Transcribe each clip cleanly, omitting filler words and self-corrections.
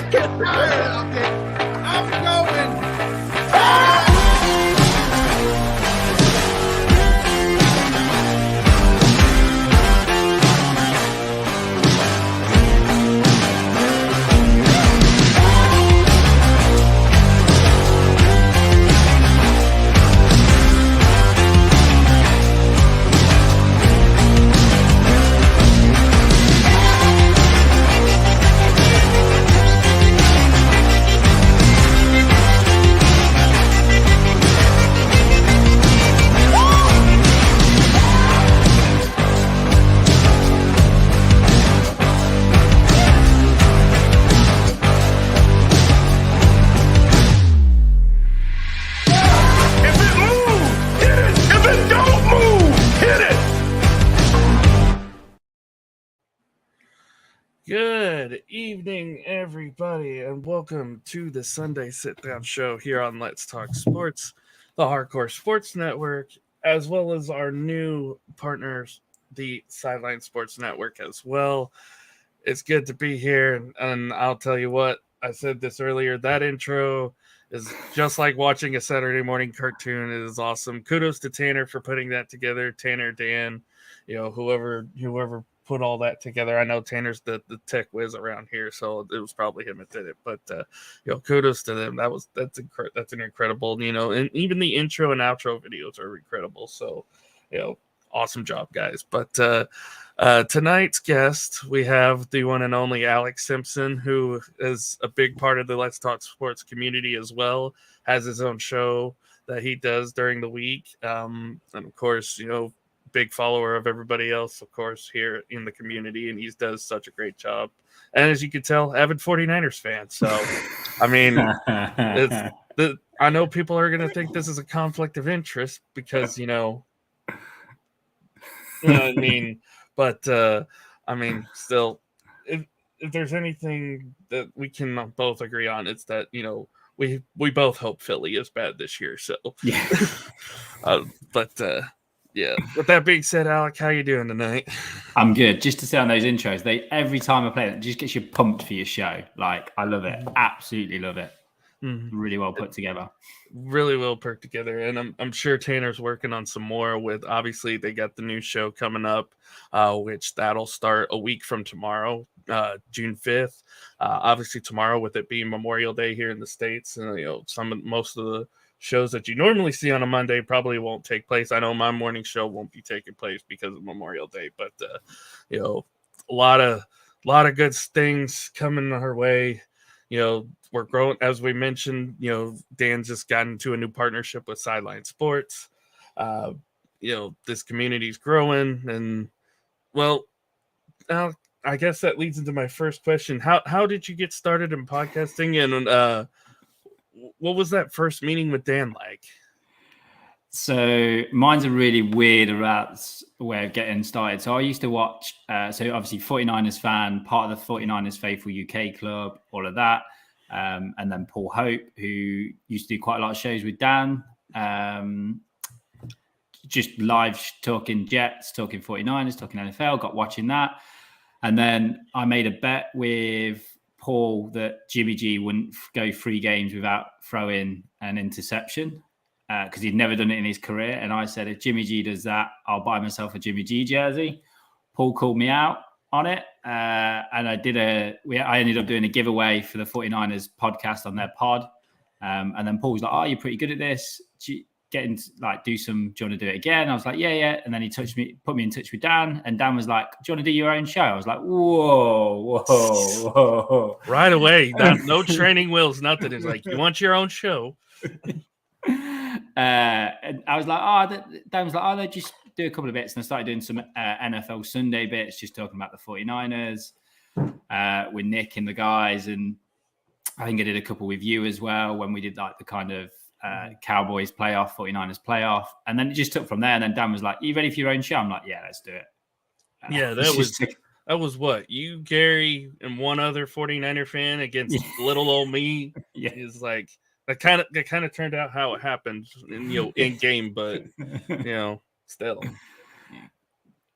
I'm going. Good evening, everybody, and welcome to the Sunday Sit-down show here on Let's Talk Sports, the Hardcore Sports Network, as well as our new partners, the Sideline Sports Network as well. It's good to be here, and I'll tell you what, I said this earlier, that intro is just like watching a Saturday morning cartoon. It is awesome. Kudos to Tanner for putting that together. Tanner, Dan, whoever put all that together. I know Tanner's the tech whiz around here, so it was probably him that did it. But kudos to them. That's an incredible. And even the intro and outro videos are incredible. So, awesome job, guys. But tonight's guest, we have the one and only Alec Simpson, who is a big part of the Let's Talk Sports community as well. Has his own show that he does during the week, and of course, big follower of everybody else, of course, here in the community, and he does such a great job. And as you can tell, avid 49ers fan. So, I mean, I know people are going to think this is a conflict of interest because, you know what I mean? But, still, if there's anything that we can both agree on, it's that, we both hope Philly is bad this year. So, yeah. Yeah. With that being said, Alec, how you doing tonight? I'm good. Just to say on those intros, every time I play it, just gets you pumped for your show. Like, I love it. Absolutely love it. Mm-hmm. Really well put together. Really well put together. And I'm sure Tanner's working on some more with, obviously, they got the new show coming up, which that'll start a week from tomorrow, June 5th. Obviously, tomorrow, with it being Memorial Day here in the States, and, most of the shows that you normally see on a Monday probably won't take place. I know my morning show won't be taking place because of Memorial Day, but a lot of good things coming our way. We're growing, as we mentioned. Dan just got into a new partnership with Sideline Sports. This community's growing, and I guess that leads into my first question. How did you get started in podcasting, and what was that first meeting with Dan like? So mine's a really weird way of getting started. So I used to watch, so obviously 49ers fan, part of the 49ers Faithful UK Club, all of that. And then Paul Hope, who used to do quite a lot of shows with Dan, just live talking Jets, talking 49ers, talking NFL, got watching that. And then I made a bet with Paul that Jimmy G wouldn't go 3 games without throwing an interception because he'd never done it in his career. And I said, if Jimmy G does that, I'll buy myself a Jimmy G jersey. Paul called me out on it. And I ended up doing a giveaway for the 49ers podcast on their pod. And then Paul was like, oh, you're pretty good at this. Do you want to do it again? I was like, yeah. And then he put me in touch with Dan, and Dan was like, do you want to do your own show? I was like, whoa. Right away. No training wheels, nothing. It's like, you want your own show? And I was like, Dan was like, no, just do a couple of bits. And I started doing some NFL Sunday bits, just talking about the 49ers with Nick and the guys. And I think I did a couple with you as well when we did like the kind of Cowboys playoff, 49ers playoff, and then it just took from there. And then Dan was like, "You ready for your own show?" I'm like, "Yeah, let's do it." That was what you, Gary, and one other 49er fan against little old me. Yeah, is like that kind of turned out how it happened in game, but still.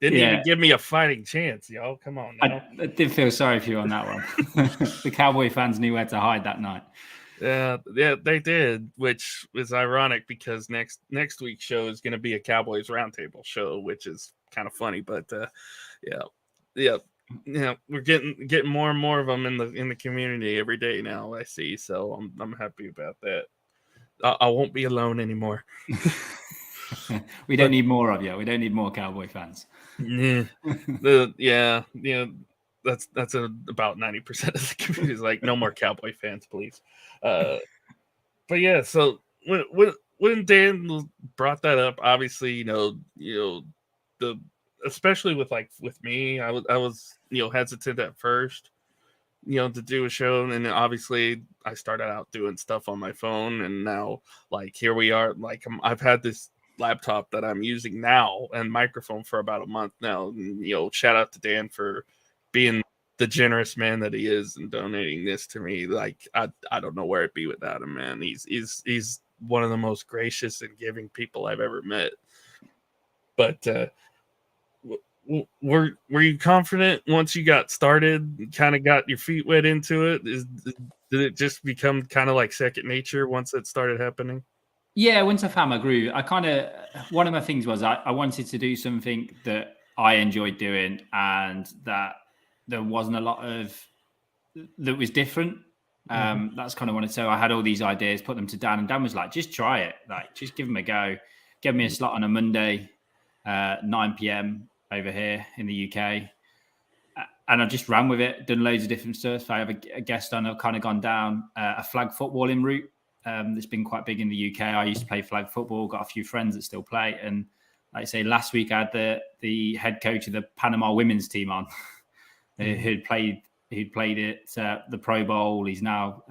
Didn't even give me a fighting chance, y'all. Come on now. I did feel sorry for you on that one. The Cowboy fans knew where to hide that night. Yeah, they did, which is ironic because next week's show is going to be a Cowboys roundtable show, which is kind of funny. But yeah, we're getting more and more of them in the community every day now. I see, so I'm happy about that. I won't be alone anymore. We don't need more of you. We don't need more Cowboy fans. Yeah, that's about 90% of the community is like, no more Cowboy fans, please. But yeah, so when Dan brought that up, obviously, especially with me, I was hesitant at first, to do a show, and obviously I started out doing stuff on my phone, and now here we are. I've had this laptop that I'm using now and microphone for about a month now. And, shout out to Dan for being the generous man that he is and donating this to me. I don't know where it'd be without him, man. He's one of the most gracious and giving people I've ever met. But were you confident once you got started, kind of got your feet wet into it? Did it just become kind of like second nature once it started happening? Yeah, once I found my groove, one of my things was I wanted to do something that I enjoyed doing and that there wasn't a lot of that was different. That's kind of what so I had all these ideas, put them to Dan, and Dan was like, just try it. Just give them a go. Give me a slot on a Monday, 9 p.m. over here in the UK. And I just ran with it, done loads of different stuff. I have a guest on, I've kind of gone down a flag footballing route. That's been quite big in the UK. I used to play flag football, got a few friends that still play. And like I say, last week I had the head coach of the Panama women's team on who'd played at the Pro Bowl. He's now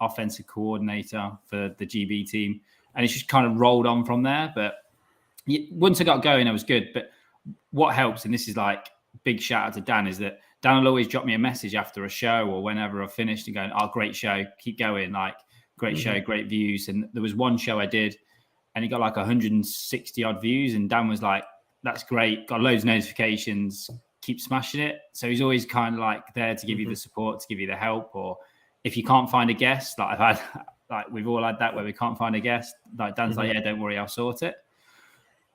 offensive coordinator for the GB team. And it's just kind of rolled on from there. But once I got going, I was good. But what helps, and this is big shout out to Dan, is that Dan will always drop me a message after a show or whenever I've finished and going, oh, great show, keep going. Great show, great views. And there was one show I did and he got 160 odd views. And Dan was like, that's great. Got loads of notifications, keep smashing it. So he's always kind of there to give you the support, to give you the help. Or if you can't find a guest, I've had, we've all had that where we can't find a guest. Dan's yeah, don't worry, I'll sort it.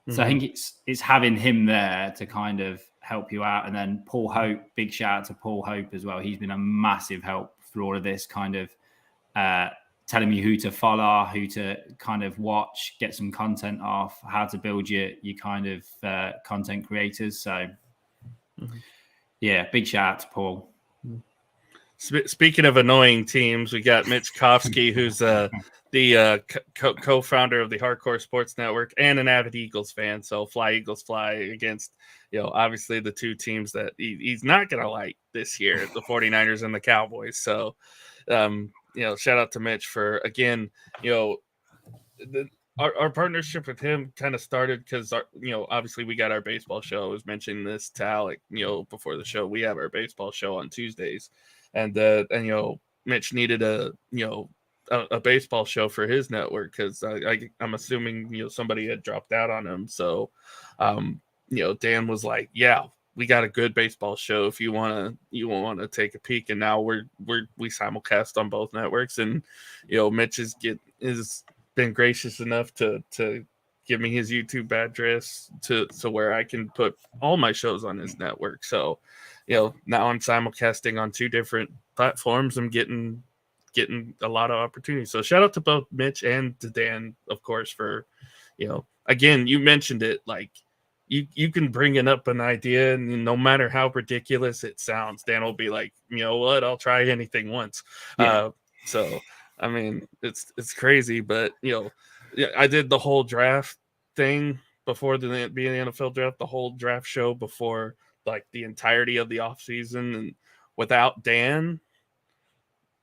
So I think it's having him there to kind of help you out. And then Paul Hope, big shout out to Paul Hope as well. He's been a massive help through all of this, kind of telling me who to follow, who to kind of watch, get some content off, how to build your kind of content creators. So yeah, big shout out to Paul. Speaking of annoying teams, we got Mitch Kofsky, who's the co-founder of the Hardcore Sports Network and an avid Eagles fan. So fly Eagles fly against, obviously the two teams that he's not going to like this year, the 49ers and the Cowboys. So, shout out to Mitch for, again, our partnership with him kind of started because, obviously we got our baseball show. I was mentioning this to Alec, before the show. We have our baseball show on Tuesdays. And Mitch needed a baseball show for his network because I'm assuming somebody had dropped out on him. So Dan was like, yeah, we got a good baseball show if you want to take a peek. And now we simulcast on both networks, and Mitch has been gracious enough to give me his YouTube address to where I can put all my shows on his network. So now I'm simulcasting on two different platforms. I'm getting a lot of opportunities. So shout out to both Mitch and to Dan, of course, for, again, you mentioned it, you can bring up an idea, and no matter how ridiculous it sounds, Dan will be like, you know what, I'll try anything once. Yeah. So, I mean, it's crazy, but I did the whole draft thing before the NFL draft, the whole draft show before the entirety of the offseason, and without Dan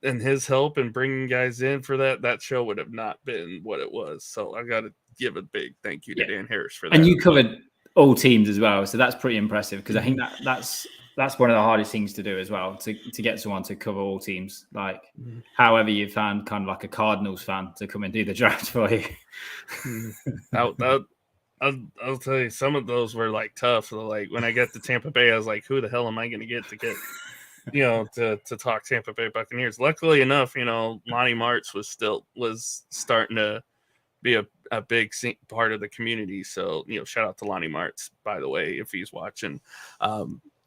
and his help and bringing guys in for that show would have not been what it was. So I got to give a big thank you to Dan Harris for that. And you covered all teams as well, so that's pretty impressive, because I think that's one of the hardest things to do as well, to get someone to cover all teams. However, you found kind of a Cardinals fan to come and do the draft for you. I'll tell you, some of those were like tough. So like when I get to Tampa Bay, I was like, who the hell am I going to get to talk Tampa Bay Buccaneers? Luckily enough, Lonnie Martz was starting to be a big part of the community. So, shout out to Lonnie Martz, by the way, if he's watching.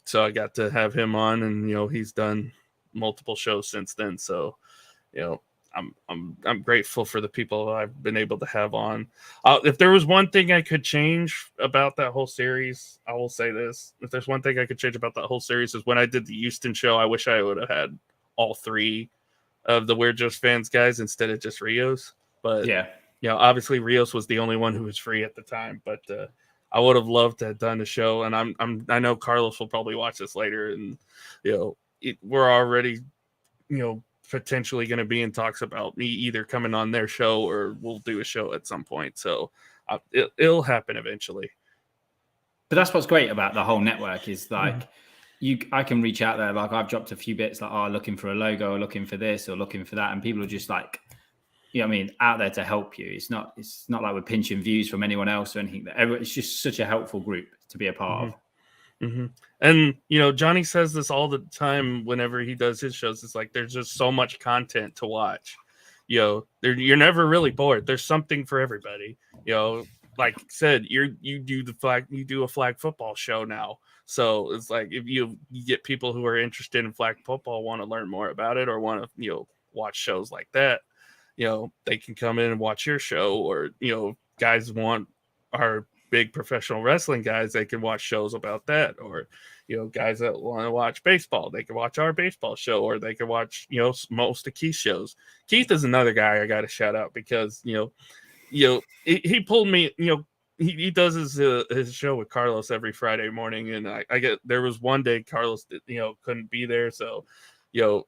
So I got to have him on, and, he's done multiple shows since then. So, I'm grateful for the people I've been able to have on. If there was one thing I could change about that whole series, I will say this. If there's one thing I could change about that whole series is when I did the Houston show, I wish I would have had all three of the We're Just Fans guys instead of just Rios. But obviously Rios was the only one who was free at the time. But I would have loved to have done the show. And I know Carlos will probably watch this later, and we're already potentially going to be in talks about me either coming on their show or we'll do a show at some point. So it'll happen eventually. But that's what's great about the whole network is like I can reach out there. Like I've dropped a few bits like, looking for a logo or looking for this or looking for that. And people are just like, out there to help you. It's not like we're pinching views from anyone else or anything. It's just such a helpful group to be a part of. Mm-hmm. And Johnny says this all the time whenever he does his shows. It's like there's just so much content to watch. You're never really bored. There's something for everybody. Like I said, you do a flag football show now. So it's like if you get people who are interested in flag football, want to learn more about it, or want to watch shows like that, they can come in and watch your show. Or guys want our big professional wrestling guys, they can watch shows about that. Or guys that want to watch baseball, they can watch our baseball show, or they can watch most of Keith's shows. Keith is another guy I got to shout out because he pulled me. He does his show with Carlos every Friday morning, and I get there was one day Carlos couldn't be there, so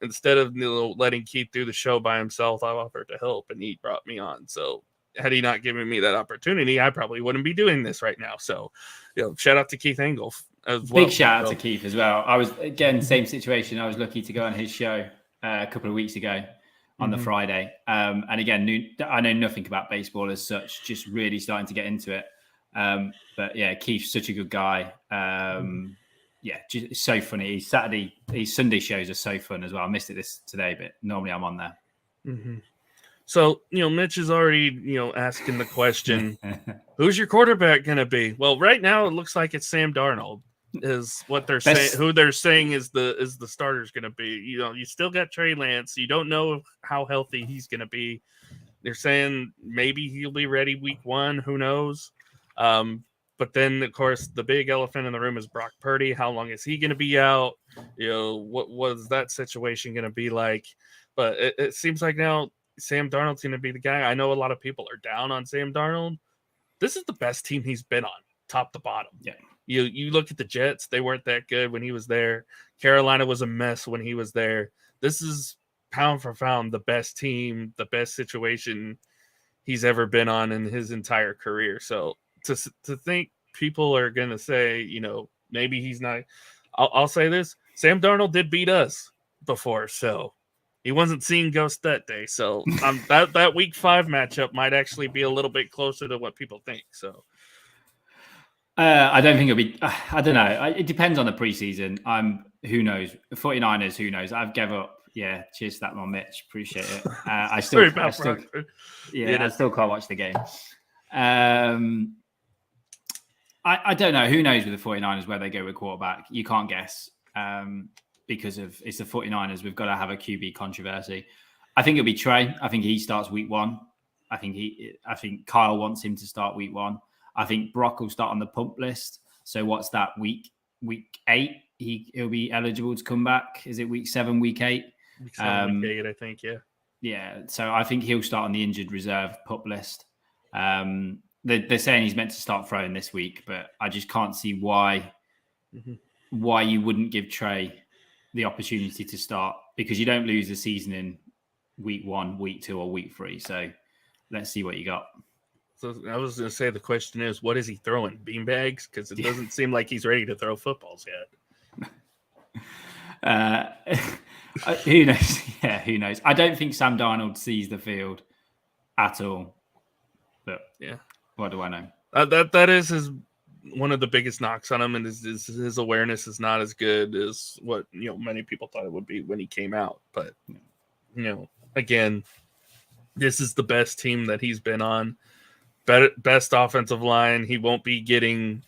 instead of letting Keith do the show by himself, I offered to help, and he brought me on. So had he not given me that opportunity, I probably wouldn't be doing this right now. So, shout out to Keith Engel as well. Big shout out to Keith as well. I was, again, same situation. I was lucky to go on his show a couple of weeks ago on the Friday. And again, I know nothing about baseball as such, just really starting to get into it. But yeah, Keith's such a good guy. Just so funny. His Sunday shows are so fun as well. I missed it today, but normally I'm on there. Mm-hmm. So, Mitch is already, asking the question, who's your quarterback going to be? Well, right now it looks like it's Sam Darnold is what they're saying. Who they're saying is the starter's going to be. You still got Trey Lance. You don't know how healthy he's going to be. They're saying maybe he'll be ready week 1. Who knows? But then, of course, the big elephant in the room is Brock Purdy. How long is he going to be out? What was that situation going to be like? But it seems like now Sam Darnold's going to be the guy. I know a lot of people are down on Sam Darnold. This is the best team he's been on, top to bottom. Yeah. You look at the Jets, they weren't that good when he was there. Carolina was a mess when he was there. This is pound for pound the best team, the best situation he's ever been on in his entire career. So to think people are going to say, maybe he's not. I'll say this. Sam Darnold did beat us before, so he wasn't seeing ghosts that day. So that week 5 matchup might actually be a little bit closer to what people think. So I don't think it'll be. I don't know. It depends on the preseason. Who knows? 49ers. Who knows? I've gave up. Yeah. Cheers to that one, Mitch. Appreciate it. I still can't watch the game. I don't know. Who knows with the 49ers where they go with quarterback? You can't guess. Because it's the 49ers, we've got to have a QB controversy. I think it'll be Trey. I think he starts week 1. I think Kyle wants him to start week 1. I think Brock will start on the punt list. So what's that, week 8? He'll be eligible to come back. Is it week 7, week 8? Week 7, week 8, I think, yeah. Yeah, so I think he'll start on the injured reserve pup list. They're saying he's meant to start throwing this week, but I just can't see why you wouldn't give Trey the opportunity to start, because you don't lose the season in week 1, week 2, or week 3. So let's see what you got. So I was going to say the question is, what is he throwing? Beanbags? Because it doesn't seem like he's ready to throw footballs yet. Who knows? Yeah, who knows? I don't think Sam Darnold sees the field at all. But yeah, what do I know? That is one of the biggest knocks on him, and his awareness is not as good as what many people thought it would be when he came out. But again, this is the best team that he's been on. Best offensive line. He won't be getting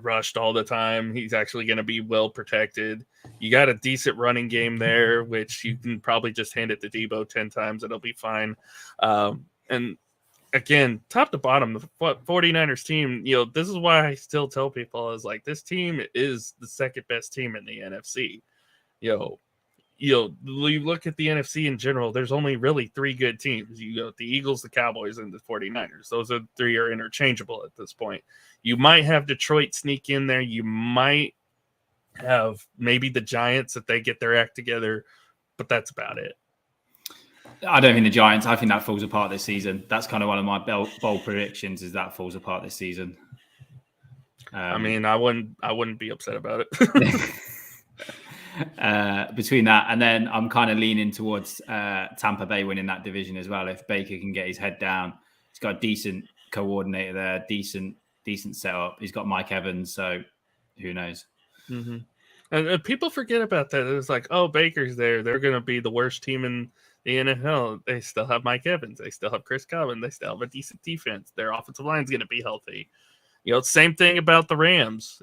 rushed all the time. He's actually going to be well protected. You got a decent running game there, which you can probably just hand it to Debo 10 times. It'll be fine. And again, top to bottom, the 49ers team, this is why I still tell people is like, this team is the second best team in the NFC. You look at the NFC in general, there's only really three good teams. The Eagles, the Cowboys, and the 49ers. Those three are interchangeable at this point. You might have Detroit sneak in there. You might have maybe the Giants if they get their act together, but that's about it. I don't think the Giants, I think that falls apart this season. That's kind of one of my bold predictions, is that falls apart this season. I mean, I wouldn't be upset about it. Between that and then I'm kind of leaning towards Tampa Bay winning that division as well. If Baker can get his head down, he's got a decent coordinator there, decent setup. He's got Mike Evans, so who knows? Mm-hmm. And people forget about that. It's like, oh, Baker's there. They're going to be the worst team in the NFL. They still have Mike Evans. They still have Chris Godwin. They still have a decent defense. Their offensive line is going to be healthy. Same thing about the Rams.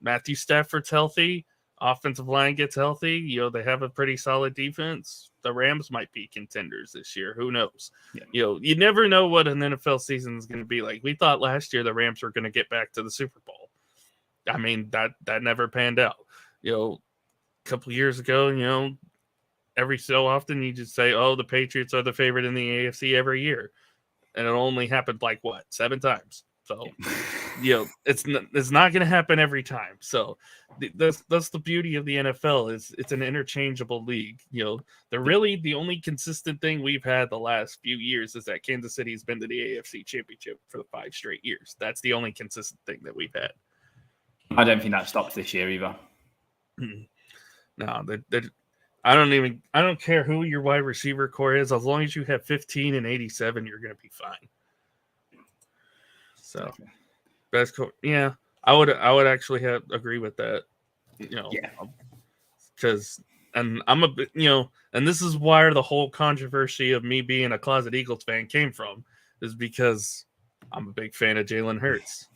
Matthew Stafford's healthy. Offensive line gets healthy. They have a pretty solid defense. The Rams might be contenders this year. Who knows? Yeah. You never know what an NFL season is going to be like. We thought last year the Rams were going to get back to the Super Bowl. I mean, that never panned out. A couple of years ago, every so often you just say, oh, the Patriots are the favorite in the AFC every year. And it only happened 7 times. So, it's not going to happen every time. So that's the beauty of the NFL is it's an interchangeable league. The only consistent thing we've had the last few years is that Kansas City's been to the AFC Championship for the 5 straight years. That's the only consistent thing that we've had. I don't think that stops this year either. No, I don't care who your wide receiver core is. As long as you have 15 and 87, you're going to be fine. So, best core, yeah, I would actually agree with that. Because and I'm a bit, and this is where the whole controversy of me being a closet Eagles fan came from, is because I'm a big fan of Jalen Hurts.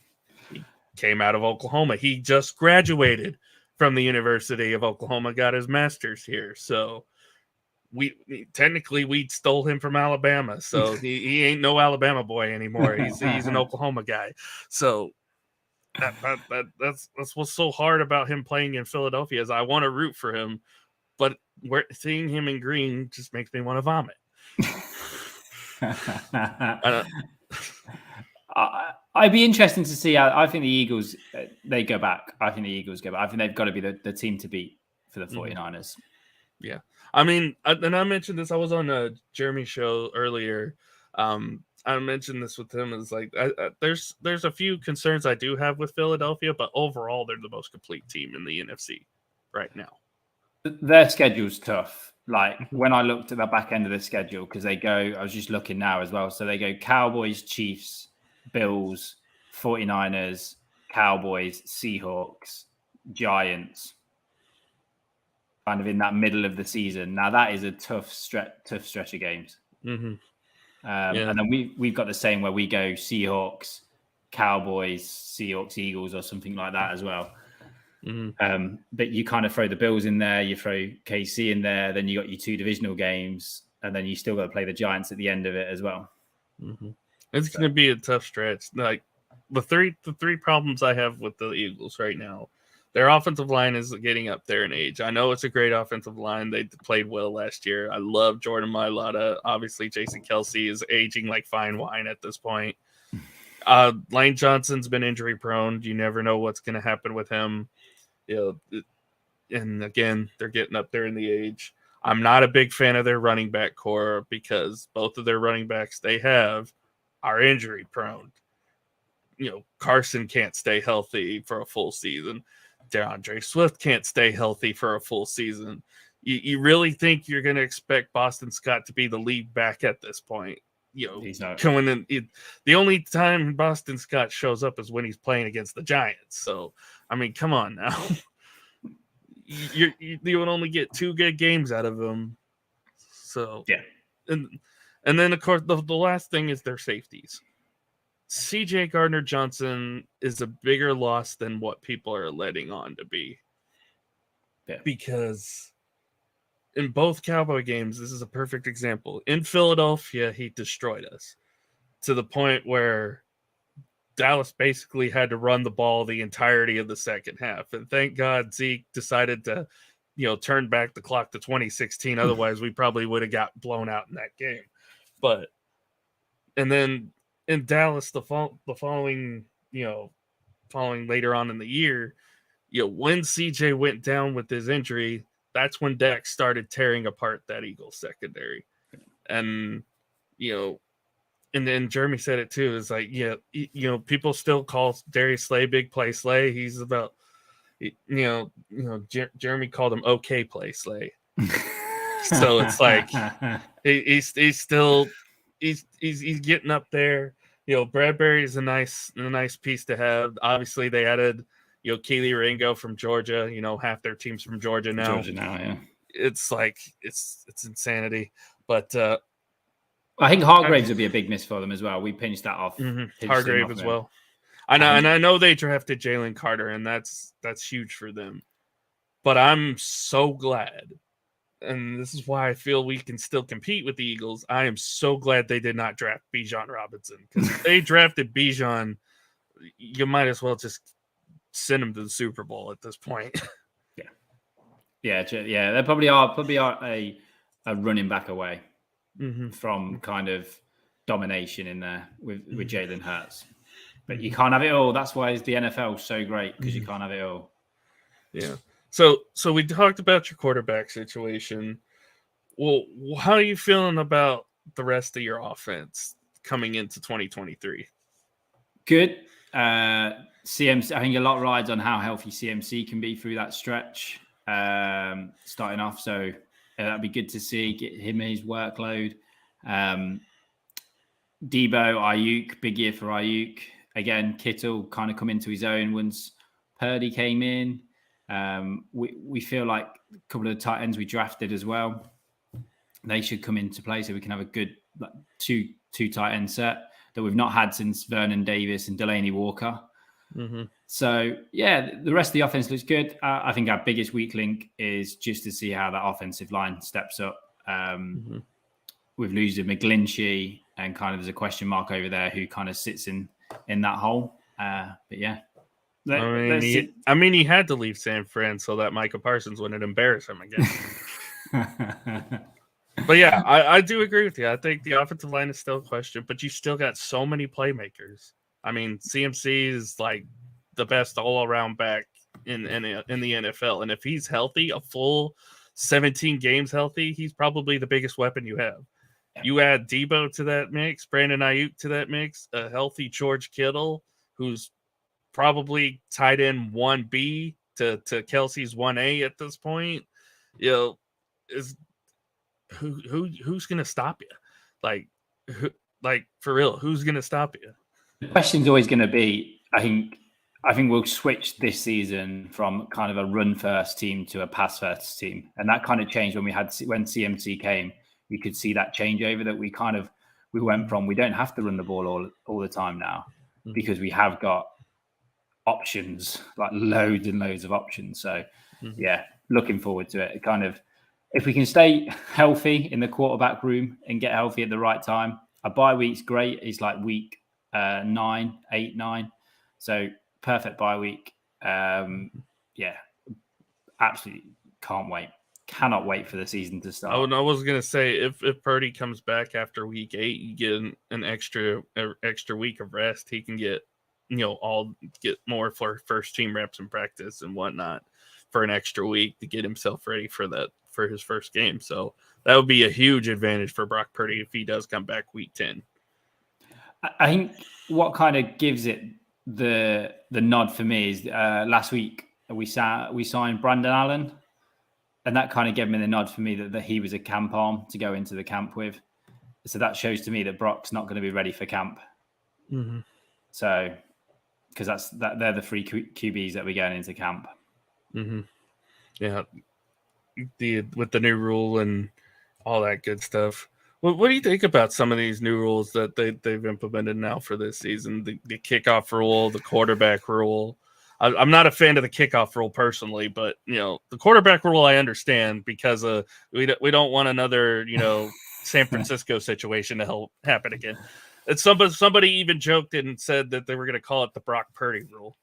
He came out of Oklahoma. He just graduated from the University of Oklahoma, got his master's here. So we stole him from Alabama. So he ain't no Alabama boy anymore. He's an Oklahoma guy. So that's what's so hard about him playing in Philadelphia is I want to root for him, but seeing him in green just makes me want to vomit. I'd be interesting to see how. I think the Eagles they go back. I think the Eagles go back. I think they've got to be the team to beat for the 49ers. Yeah. I mean, and I mentioned this. I was on Jeremy's show earlier. I mentioned this with him. Is there's a few concerns I do have with Philadelphia, but overall they're the most complete team in the NFC right now. Their schedule's tough. When I looked at the back end of the schedule, because they go, I was just looking now as well. So they go Cowboys, Chiefs, Bills, 49ers, Cowboys, Seahawks, Giants. Kind of in that middle of the season. Now that is a tough stretch of games. Mm-hmm. And then we've got the same where we go Seahawks, Cowboys, Seahawks, Eagles, or something like that as well. Mm-hmm. But you kind of throw the Bills in there, you throw KC in there, then you got your 2 divisional games, and then you still got to play the Giants at the end of it as well. Mm-hmm. It's going to be a tough stretch. The three problems I have with the Eagles right now. Their offensive line is getting up there in age. I know it's a great offensive line. They played well last year. I love Jordan Mailata. Obviously, Jason Kelsey is aging like fine wine at this point. Lane Johnson's been injury prone. You never know what's going to happen with him. And again, they're getting up there in the age. I'm not a big fan of their running back core because both of their running backs they have are injury prone. Carson can't stay healthy for a full season. DeAndre Swift can't stay healthy for a full season. You really think you're going to expect Boston Scott to be the lead back at this point? coming in. The only time Boston Scott shows up is when he's playing against the Giants. So, I mean, come on now. You would only get 2 good games out of him. So, yeah. And then, of course, the last thing is their safeties. CJ Gardner-Johnson is a bigger loss than what people are letting on to be. Yeah. Because in both Cowboy games, this is a perfect example. In Philadelphia, he destroyed us to the point where Dallas basically had to run the ball the entirety of the second half. And thank God Zeke decided to, turn back the clock to 2016. Otherwise, we probably would have got blown out in that game. And then in Dallas, the following later on in the year, when CJ went down with his injury, that's when Dak started tearing apart that Eagles secondary. And, and then Jeremy said it too. It's like, people still call Darius Slay Big Play Slay. He's about, Jeremy called him okay play Slay. So it's like he's still he's getting up there. Bradbury is a nice piece to have. Obviously, they added Keely Ringo from Georgia. Half their team's from Georgia now. Yeah. It's like it's insanity. But I think Hargraves would be a big miss for them as well. We pinched that off. Hargrave as well. I know they drafted Jalen Carter, and that's huge for them. But I'm so glad, and this is why I feel we can still compete with the Eagles. I am so glad they did not draft Bijan Robinson, because if they drafted Bijan, you might as well just send him to the Super Bowl at this point. Yeah. They probably are a running back away from kind of domination in there with Jalen Hurts. But you can't have it all. That's why the NFL is so great, because you can't have it all. Yeah. So we talked about your quarterback situation. Well, how are you feeling about the rest of your offense coming into 2023? Good. CMC, I think a lot rides on how healthy CMC can be through that stretch starting off. So that'd be good to see, get him his workload. Debo, Ayuk, big year for Ayuk. Again, Kittle kind of come into his own once Purdy came in. We feel like a couple of the tight ends we drafted as well, they should come into play so we can have a good two tight end set that we've not had since Vernon Davis and Delaney Walker. So the rest of the offense looks good. I think our biggest weak link is just to see how that offensive line steps up. With losing McGlinchey, and kind of there's a question mark over there who kind of sits in that hole. But yeah. I mean, he had to leave San Fran so that Micah Parsons wouldn't embarrass him again. But yeah, I do agree with you. I think the offensive line is still a question, but you still got so many playmakers. I mean, CMC is like the best all-around back in the NFL, and if he's healthy, a full 17 games healthy, he's probably the biggest weapon you have. You add Debo to that mix, Brandon Ayuk to that mix, a healthy George Kittle, who's probably tight end 1B to Kelsey's 1A at this point. Is who's going to stop you? Like for real, who's going to stop you? The question's always going to be, I think we'll switch this season from kind of a run first team to a pass first team. And that kind of changed when CMC came. You could see that changeover that we went from, we don't have to run the ball all the time now, because we have got options, like loads and loads of options. So looking forward to it. Kind of, if we can stay healthy in the quarterback room and get healthy at the right time, a bye week's great. It's like week 9. So perfect bye week. Absolutely can't wait. Cannot wait for the season to start. I was gonna say, if Purdy comes back after week 8, you get an extra week of rest. He can get get more for first team reps and practice and whatnot for an extra week to get himself ready for his first game. So that would be a huge advantage for Brock Purdy if he does come back week 10. I think what kind of gives it the nod for me is last week we signed Brandon Allen, and that kind of gave me the nod for me that he was a camp arm to go into the camp with. So that shows to me that Brock's not going to be ready for camp. Mm-hmm. So, because they're the three QBs that we're going into camp. Mm-hmm. Yeah, with the new rule and all that good stuff. What do you think about some of these new rules that they've implemented now for this season? The kickoff rule, the quarterback rule. I'm not a fan of the kickoff rule personally, but the quarterback rule I understand because we don't want another San Francisco situation to happen again. And somebody even joked and said that they were going to call it the Brock Purdy rule.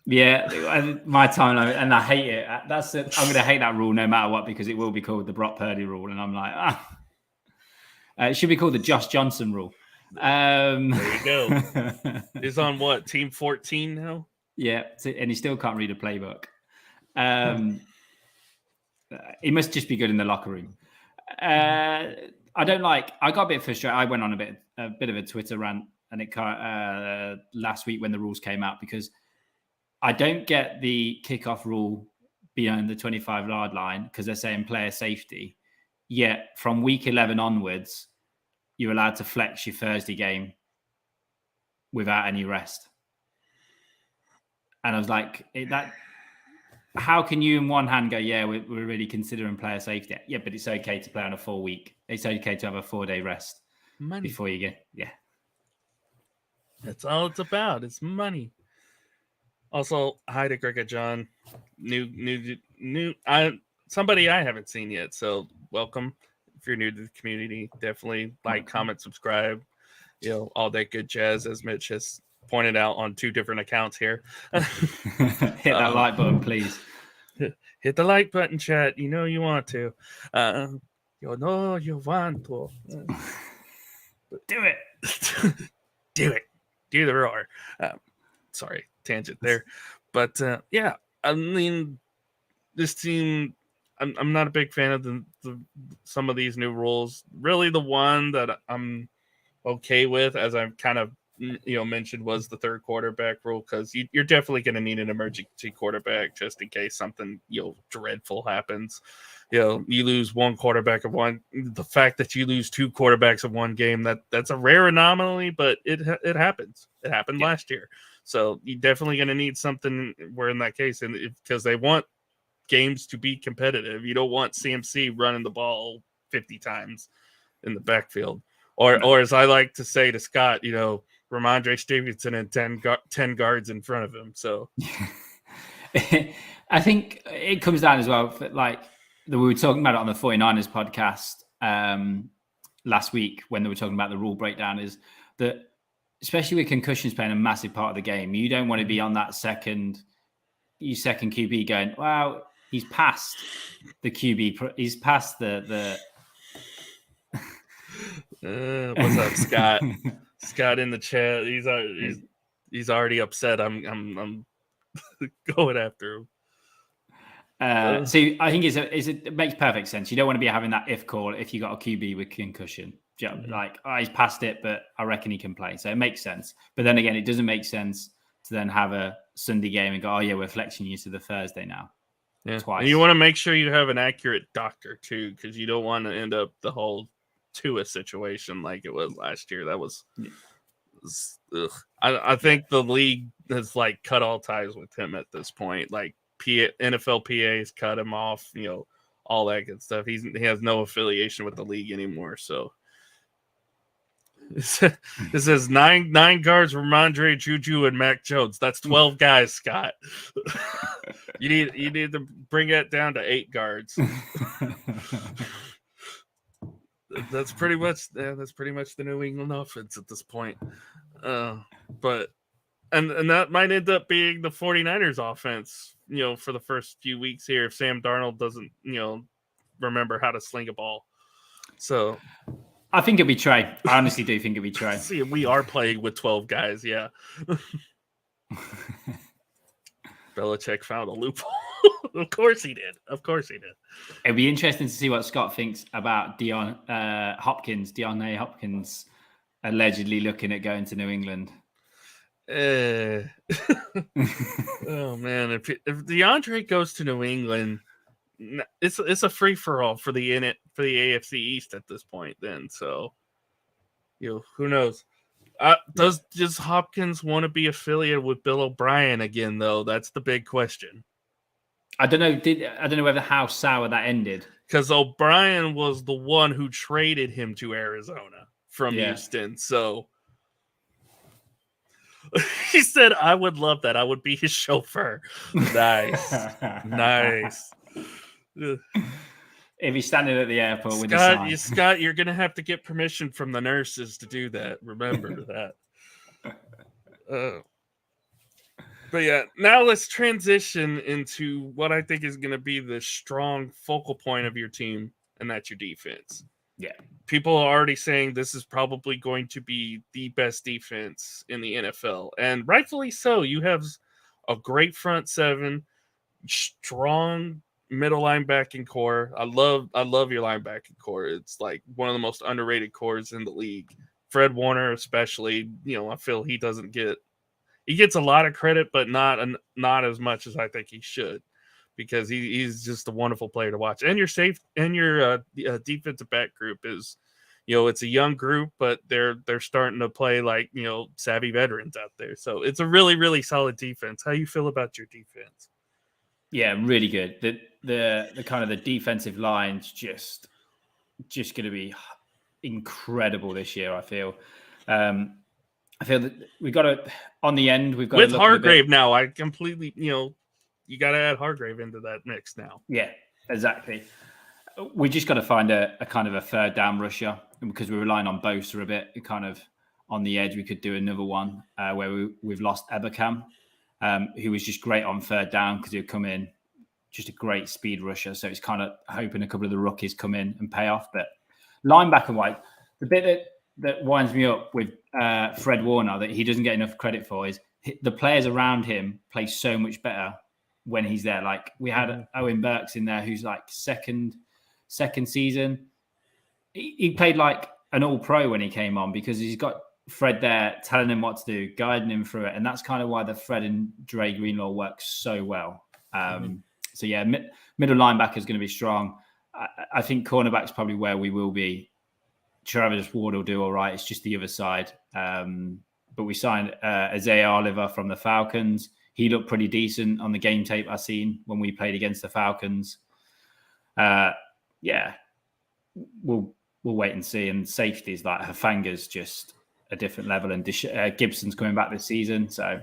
Yeah, my time, and I hate it. I'm going to hate that rule no matter what, because it will be called the Brock Purdy rule, and I'm like, it should be called the Josh Johnson rule. There you go. He's on what, team 14 now? Yeah, and he still can't read a playbook. He must just be good in the locker room. I got a bit frustrated. I went on a bit of a Twitter rant, and it last week when the rules came out, because I don't get the kickoff rule beyond the 25-yard line, because they're saying player safety. Yet from week 11 onwards, you're allowed to flex your Thursday game without any rest. And I was like, how can you in one hand go, yeah, we're really considering player safety? Yeah, but it's okay to play on a 4 week. It's okay to have a 4-day rest before you get, yeah. That's all it's about. It's money. Also, hi to Greg and John. New somebody I haven't seen yet, so welcome. If you're new to the community, definitely like, comment, subscribe, all that good jazz, as Mitch has pointed out on 2 different accounts here. Hit that like button, please. Hit the like button, chat. You know you want to. You know you want to. Do it. Do it. Do the roar. Sorry, tangent there. But yeah, I mean, this team, I'm not a big fan of some of these new rules. Really, the one that I'm okay with, as I've kind of mentioned, was the third quarterback rule, because you're definitely going to need an emergency quarterback just in case something dreadful happens. You lose one quarterback of one. The fact that you lose 2 quarterbacks of one game, that's a rare anomaly, but it happens. It happened last year. So you're definitely going to need something where in that case, and because they want games to be competitive, you don't want CMC running the ball 50 times in the backfield, or as I like to say to Scott, Ramondre Stevenson and 10 guards in front of him. So I think it comes down as well, we were talking about it on the 49ers podcast last week when they were talking about the rule breakdown, is that especially with concussions playing a massive part of the game, you don't want to be on that second QB going, wow, he's past the QB. He's past the what's up, Scott? Scott in the chat. He's already upset. I'm going after him. So I think it makes perfect sense. You don't want to be having that if call if you got a QB with concussion. Like, he's past it, but I reckon he can play. So it makes sense. But then again, it doesn't make sense to then have a Sunday game and go, oh yeah, we're flexing you to the Thursday now. Yeah. Twice. And you want to make sure you have an accurate doctor too, because you don't want to end up the whole Tua situation like it was last year. That was I think the league has cut all ties with him at this point. Like NFL PAs cut him off, all that good stuff. He has no affiliation with the league anymore. So it says nine guards: Ramondre, Juju, and Mac Jones. That's 12 guys, Scott. You need to bring it down to 8 guards. That's pretty much the New England offense at this point. But that might end up being the 49ers offense, for the first few weeks here, if Sam Darnold doesn't, remember how to sling a ball. So I think it'll be Trey. I honestly do think it'll be Trey. See, we are playing with 12 guys, yeah. Belichick found a loophole. Of course he did. It'll be interesting to see what Scott thinks about DeAndre Hopkins allegedly looking at going to New England. Oh man, if DeAndre goes to New England, it's a free for all for the AFC East at this point. Then, so Who knows? Does Hopkins want to be affiliated with Bill O'Brien again, though? That's the big question. I don't know. I don't know whether how sour that ended. Because O'Brien was the one who traded him to Arizona from Houston. So he said, I would love that. I would be his chauffeur. Nice. Nice. If he's standing at the airport with a sign. Scott, you're going to have to get permission from the nurses to do that. Remember that. But yeah, now let's transition into what I think is going to be the strong focal point of your team, and that's your defense. Yeah. People are already saying this is probably going to be the best defense in the NFL, and rightfully so. You have a great front seven, strong middle linebacking core. I love your linebacking core. It's like one of the most underrated cores in the league. Fred Warner, especially, I feel he gets a lot of credit, but not as much as I think he should, because he's just a wonderful player to watch. And your defensive back group is, it's a young group, but they're starting to play like, savvy veterans out there. So it's a really, really solid defense. How you feel about your defense? Yeah, really good. The kind of the defensive line's just going to be incredible this year, I feel. I feel that we've got to, on the end, we've got with to Hargrave now. I completely, you got to add Hargrave into that mix now. Yeah, exactly. We just got to find a kind of a third down rusher, because we're relying on Bosa a bit. Kind of on the edge, we could do another one where we've lost Ebukam, who was just great on third down because he'd come in, just a great speed rusher. So it's kind of hoping a couple of the rookies come in and pay off. But linebacker-wise, the bit that winds me up with Fred Warner that he doesn't get enough credit for is the players around him play so much better when he's there. Like we had Owen Burks in there, who's like second season. He played like an all-pro when he came on because he's got Fred there telling him what to do, guiding him through it. And that's kind of why the Fred and Dre Greenlaw work so well. So yeah, middle linebacker is going to be strong. I think cornerback's probably where we will be. Travis Ward will do all right. It's just the other side. But we signed Isaiah Oliver from the Falcons. He looked pretty decent on the game tape I seen when we played against the Falcons. Yeah, we'll wait and see. And safeties like Hafanga's just a different level, and Gibson's coming back this season. So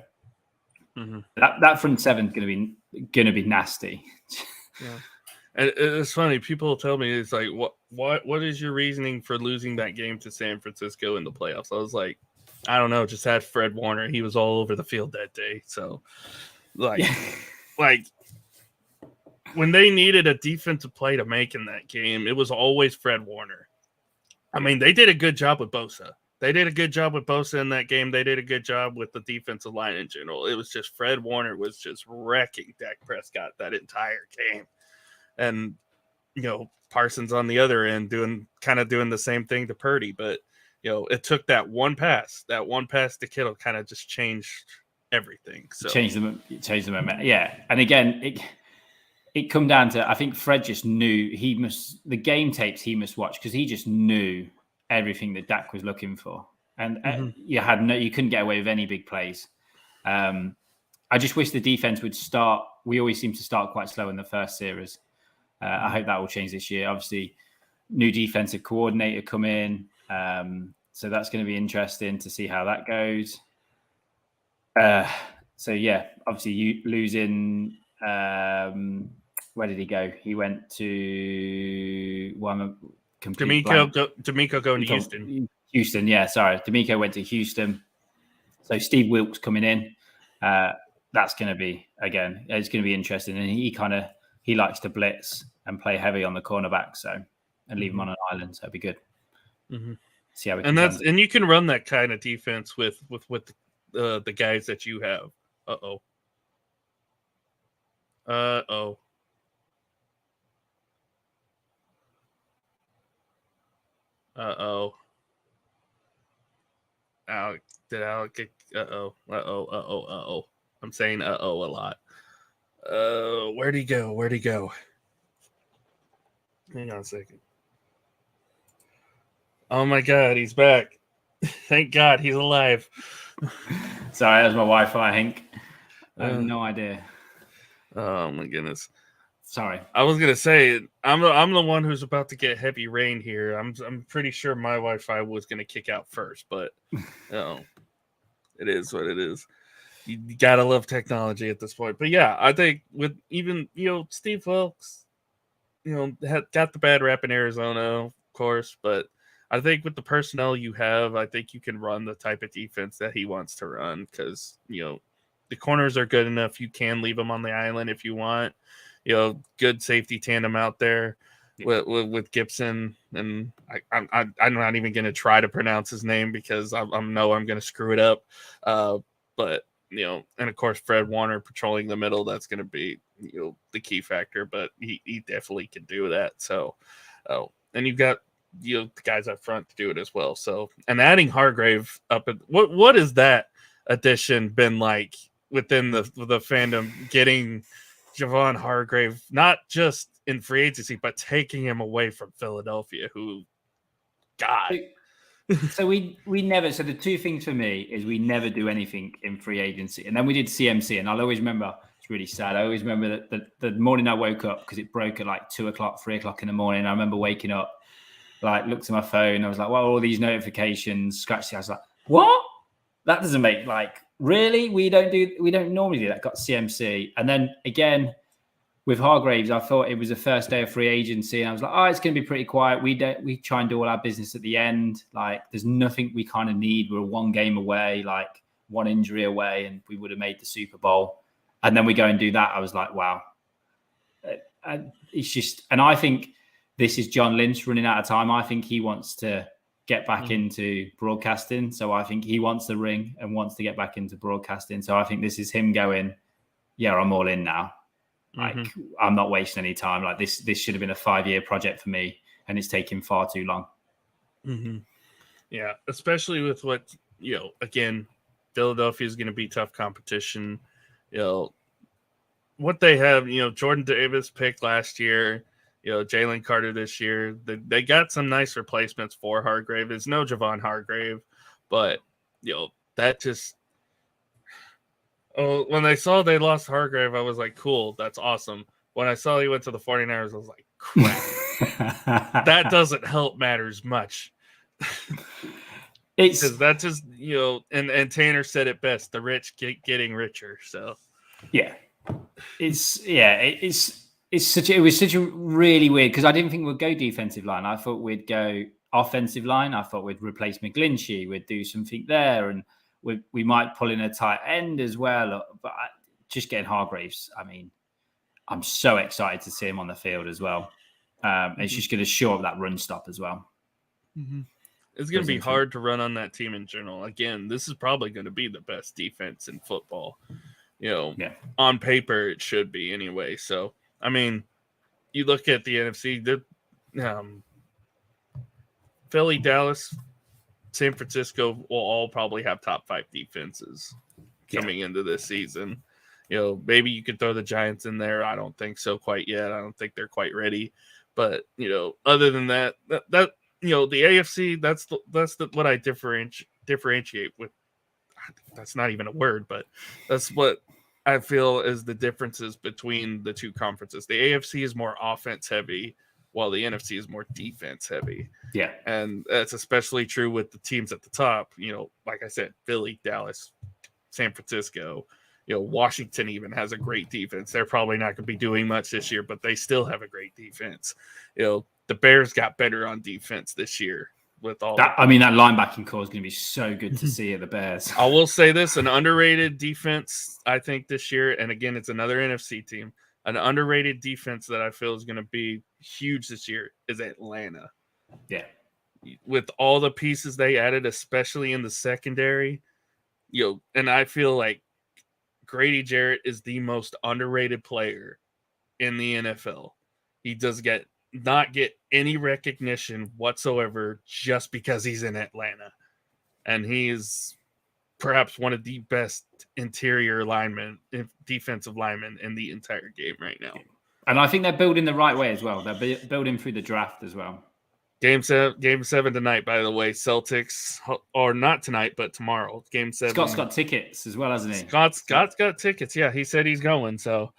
that front seven's going to be nasty. Yeah. And it's funny. People tell me, it's like, what is your reasoning for losing that game to San Francisco in the playoffs? I was like, I don't know. Just had Fred Warner. He was all over the field that day. So, like when they needed a defensive play to make in that game, it was always Fred Warner. I mean, they did a good job with Bosa. They did a good job with Bosa in that game. They did a good job with the defensive line in general. It was just Fred Warner was just wrecking Dak Prescott that entire game. And, Parsons on the other end doing the same thing to Purdy. But, it took that one pass to Kittle kind of just changed everything. So changed the momentum. Yeah. And again, it come down to, I think Fred just knew the game tapes he must watch, because he just knew everything that Dak was looking for. And you couldn't get away with any big plays. I just wish the defense would start. We always seem to start quite slow in the first series. I hope that will change this year. Obviously, new defensive coordinator come in. So that's going to be interesting to see how that goes. So yeah, obviously you losing, where did he go? He went to D'Amico going to Houston. Houston, yeah, sorry. D'Amico went to Houston. So Steve Wilkes coming in. That's going to be, again, it's going to be interesting. And he likes to blitz and play heavy on the cornerback, and leave him on an island. So it'd be good. See how we and you can run that kind of defense with the guys that you have. Uh-oh. Alec, did Alec get uh-oh. I'm saying uh-oh a lot. Where'd he go? Hang on a second. Oh my God, he's back. Thank God he's alive. Sorry, that was my Wi-Fi, Hank. I have no idea. Oh my goodness. Sorry. I was gonna say I'm the one who's about to get heavy rain here. I'm pretty sure my Wi-Fi was gonna kick out first, but it is what it is. You gotta love technology at this point. But yeah, I think with even Steve Wilkes, got the bad rap in Arizona, of course, but I think with the personnel you have, I think you can run the type of defense that he wants to run because the corners are good enough. You can leave them on the island if you want. Good safety tandem out there with Gibson, and I'm not even going to try to pronounce his name because I know I'm going to screw it up. But and of course Fred Warner patrolling the middle, that's going to be the key factor. But he definitely can do that. So, and you've got the guys up front to do it as well. So, and adding Hargrave up at what is that addition been like within the fandom, getting Javon Hargrave not just in free agency but taking him away from Philadelphia, who God. So we never. So the two things for me is we never do anything in free agency, and then we did CMC, and I'll always remember. It's really sad. I always remember that the morning I woke up because it broke at like 2:00, 3:00 in the morning. I remember waking up, like looked at my phone. I was like, "Well, all these notifications." Scratched it. I was like, "What? That doesn't make really. We don't normally do that." Got CMC, and then again. With Hargraves, I thought it was the first day of free agency, and I was like, "Oh, it's going to be pretty quiet." We try and do all our business at the end. Like, there's nothing we kind of need. We're one game away, like one injury away, and we would have made the Super Bowl. And then we go and do that. I was like, "Wow." It's just, and I think this is John Lynch running out of time. I think he wants to get back into broadcasting. So I think he wants the ring and wants to get back into broadcasting. So I think this is him going, "Yeah, I'm all in now." Like, I'm not wasting any time. Like this should have been a 5-year project for me, and it's taking far too long. Yeah, especially with what again, Philadelphia is going to be tough competition. What they have, Jordan Davis picked last year, Jalen Carter this year. They got some nice replacements for Hargrave. There's no Javon Hargrave, but that just. Oh, when I saw they lost Hargrave, I was like, cool, that's awesome. When I saw he went to the 49ers, I was like, crap. That doesn't help matters much. Because that just, and Tanner said it best, the rich getting richer. So, yeah. It was such a really weird, because I didn't think we'd go defensive line. I thought we'd go offensive line. I thought we'd replace McGlinchey. We'd do something there. And we might pull in a tight end as well, but just getting Hargraves. I mean, I'm so excited to see him on the field as well. It's just going to shore up that run stop as well. It's going to be hard to run on that team in general. Again, this is probably going to be the best defense in football. On paper, it should be anyway. So, I mean, you look at the NFC, Philly, Dallas, San Francisco will all probably have top 5 defenses coming into this season. Maybe you could throw the Giants in there. I don't think so quite yet. I don't think they're quite ready. But other than that the AFC, that's what I differentiate with. That's not even a word, but that's what I feel is the differences between the two conferences. The AFC is more offense heavy, while the NFC is more defense heavy. Yeah. And that's especially true with the teams at the top. Like I said, Philly, Dallas, San Francisco, Washington even has a great defense. They're probably not going to be doing much this year, but they still have a great defense. The Bears got better on defense this year with all that. I mean, that linebacking core is going to be so good to see at the Bears. I will say this, an underrated defense, I think, this year, and again, it's another NFC team. An underrated defense that I feel is going to be huge this year is Atlanta. Yeah. With all the pieces they added, especially in the secondary, and I feel like Grady Jarrett is the most underrated player in the NFL. He does not get any recognition whatsoever just because he's in Atlanta. And he is perhaps one of the best interior defensive linemen in the entire game right now. And I think they're building the right way as well. They're building through the draft as well. Game 7 tonight, by the way. Celtics, or not tonight, but tomorrow. Game 7. Scott's got tickets as well, hasn't he? Scott's got tickets. Yeah, he said he's going. So,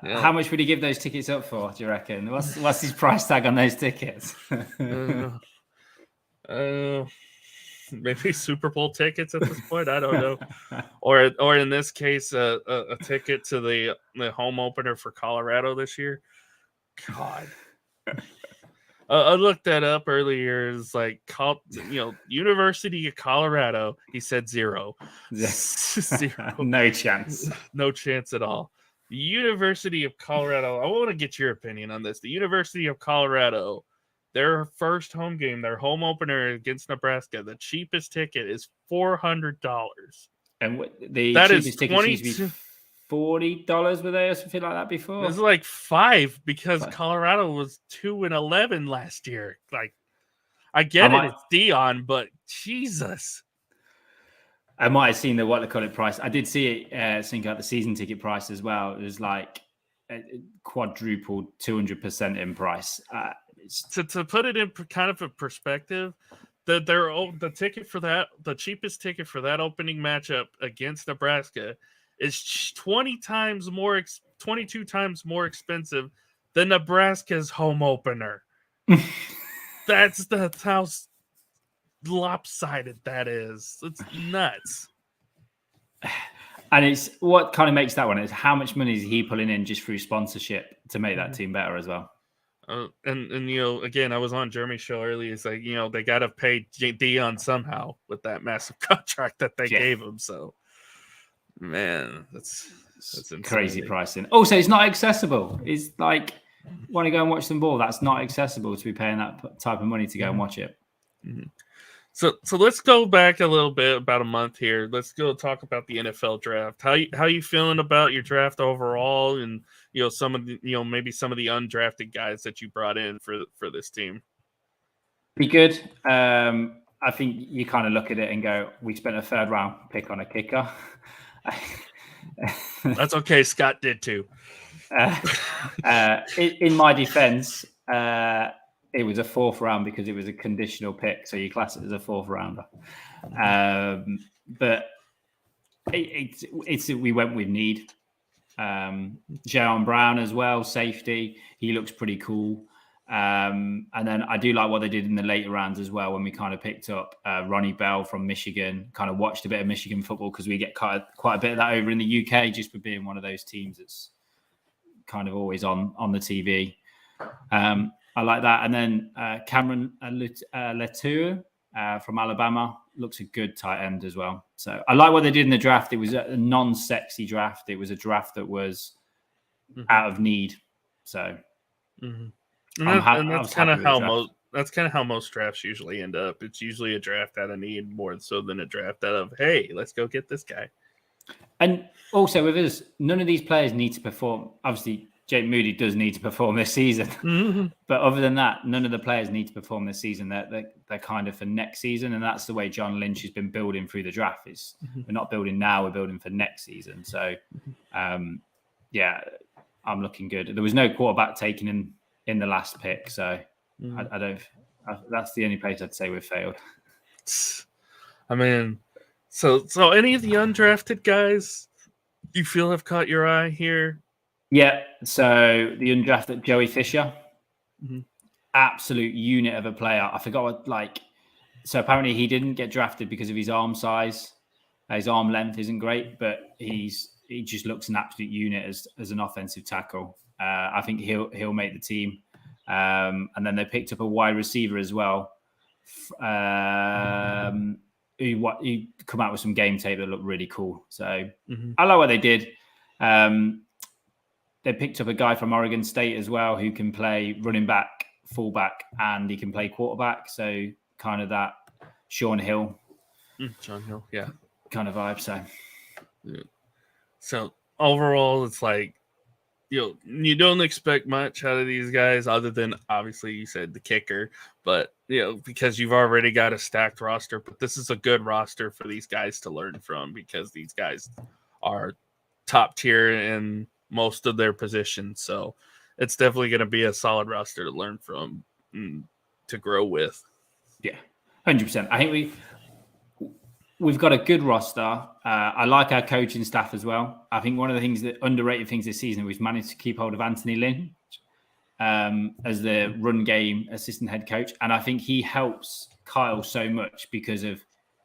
yeah. How much would he give those tickets up for? Do you reckon? What's his price tag on those tickets? Maybe Super Bowl tickets at this point. I don't know. Or in this case, a ticket to the home opener for Colorado this year. God. I looked that up earlier. It's like, University of Colorado. He said 0. Zero. No chance. No chance at all. The University of Colorado. I want to get your opinion on this. The University of Colorado, their first home game, their home opener against Nebraska, the cheapest ticket is $400. And the that cheapest is tickets used to be $40, were they, or something like that before? It was like $5 because Colorado was 2-11 last year. Like, I get it, it's Dion, but Jesus. I might have seen the what they call it price. I did see it sync out the season ticket price as well. It was like quadrupled 200% in price. To put it in kind of a perspective, the ticket for that, the cheapest ticket for that opening matchup against Nebraska is 22 times more expensive than Nebraska's home opener. That's how lopsided that is. It's nuts. And it's what kind of makes that one is how much money is he pulling in just through sponsorship to make that team better as well. And again, I was on Jeremy's show earlier. It's like, they got to pay Dion somehow with that massive contract that they gave him. So, man, that's crazy pricing. Also, it's not accessible. It's like, want to go and watch some ball? That's not accessible to be paying that type of money to go and watch it. Mm-hmm. So let's go back a little bit, about a month here. Let's go talk about the NFL draft. How you feeling about your draft overall, and some of the maybe some of the undrafted guys that you brought in for this team? Be good. I think you kind of look at it and go, we spent a 3rd round pick on a kicker. That's okay. Scott did too. In my defense, it was a 4th round because it was a conditional pick, so you class it as a 4th rounder. But we went with need. Jayon Brown as well, safety. He looks pretty cool. And then I do like what they did in the later rounds as well when we kind of picked up Ronnie Bell from Michigan. Kind of watched a bit of Michigan football because we get quite a bit of that over in the UK just for being one of those teams that's kind of always on the TV. I like that. And then Cameron Letour from Alabama looks a good tight end as well. So I like what they did in the draft. It was a non-sexy draft. It was a draft that was out of need. So and that's kind of how most drafts usually end up. It's usually a draft out of need more so than a draft out of, hey, let's go get this guy. And also with us, none of these players need to perform. Obviously, Jake Moody does need to perform this season. But other than that, none of the players need to perform this season. They're kind of for next season. And that's the way John Lynch has been building through the draft. We're not building now, we're building for next season. So, I'm looking good. There was no quarterback taken in the last pick. So that's the only place I'd say we've failed. I mean, so any of the undrafted guys you feel have caught your eye here? Yeah, so the undrafted Joey Fisher, absolute unit of a player. I forgot so apparently he didn't get drafted because of his arm size. His arm length isn't great, but he just looks an absolute unit as an offensive tackle. I think he'll make the team. And then they picked up a wide receiver as well. Who come out with some game tape that looked really cool. So I like what they did. They picked up a guy from Oregon State as well who can play running back, fullback, and he can play quarterback. So kind of that Sean Hill. Yeah. Kind of vibe. So overall, it's like, you don't expect much out of these guys other than obviously you said the kicker, but because you've already got a stacked roster, but this is a good roster for these guys to learn from because these guys are top tier in most of their positions. So it's definitely going to be a solid roster to learn from. to grow with. Yeah, 100%. I think we've got a good roster. I like our coaching staff as well. I think one of the things that underrated things this season, we've managed to keep hold of Anthony Lynn as the run game assistant head coach. And I think he helps Kyle so much because of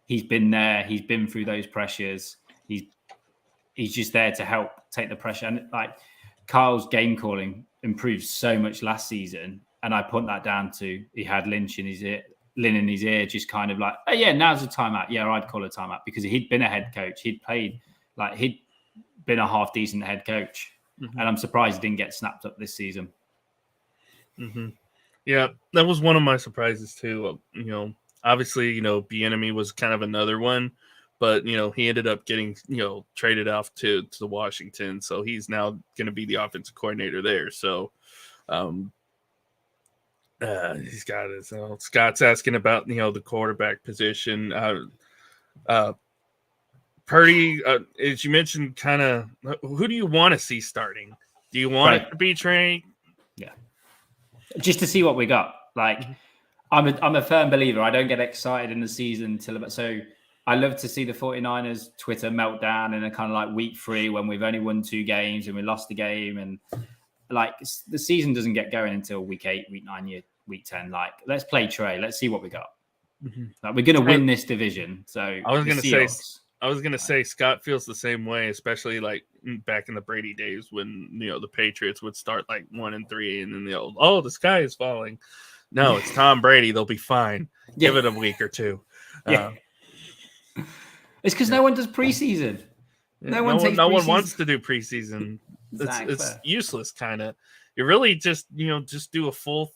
he's been there. He's been through those pressures. He's just there to help take the pressure. And like Kyle's game calling improved so much last season. And I put that down to he had Lynn in his ear, just kind of like, oh yeah, now's the timeout. Yeah, I'd call a timeout because he'd been a head coach. He'd played he'd been a half decent head coach. Mm-hmm. And I'm surprised he didn't get snapped up this season. Mm-hmm. Yeah, that was one of my surprises too. Obviously, Bieniemy was kind of another one, but he ended up getting traded off to Washington, so he's now going to be the offensive coordinator there. So, he's got his. Scott's asking about the quarterback position. Purdy, as you mentioned, kind of who do you want to see starting? Do you want it to be Trey? Yeah, just to see what we got. I'm a firm believer. I don't get excited in the season so I love to see the 49ers Twitter meltdown in a kind of like week 3 when we've only won 2 games and we lost the game, and the season doesn't get going until week 8, week 9, week 10. Let's play Trey. Let's see what we got. Mm-hmm. We're going to win this division. So I was going to say Scott feels the same way, especially back in the Brady days when the Patriots would start 1-3 and then the sky is falling. No, it's Tom Brady. They'll be fine. Yeah. Give it a week or 2. Yeah. It's because no one does preseason. No one wants to do preseason. Exactly. It's useless, kind of. You really just do a full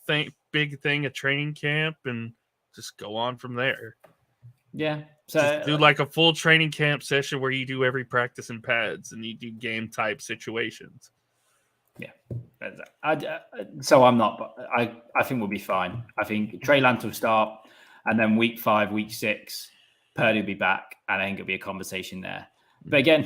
big thing, a training camp, and just go on from there. Yeah. So just do a full training camp session where you do every practice in pads and you do game type situations. Yeah. So I'm not, but I think we'll be fine. I think Trey Lance will start, and then week 5, week 6, Purdy will be back, and I think it'll be a conversation there. But again,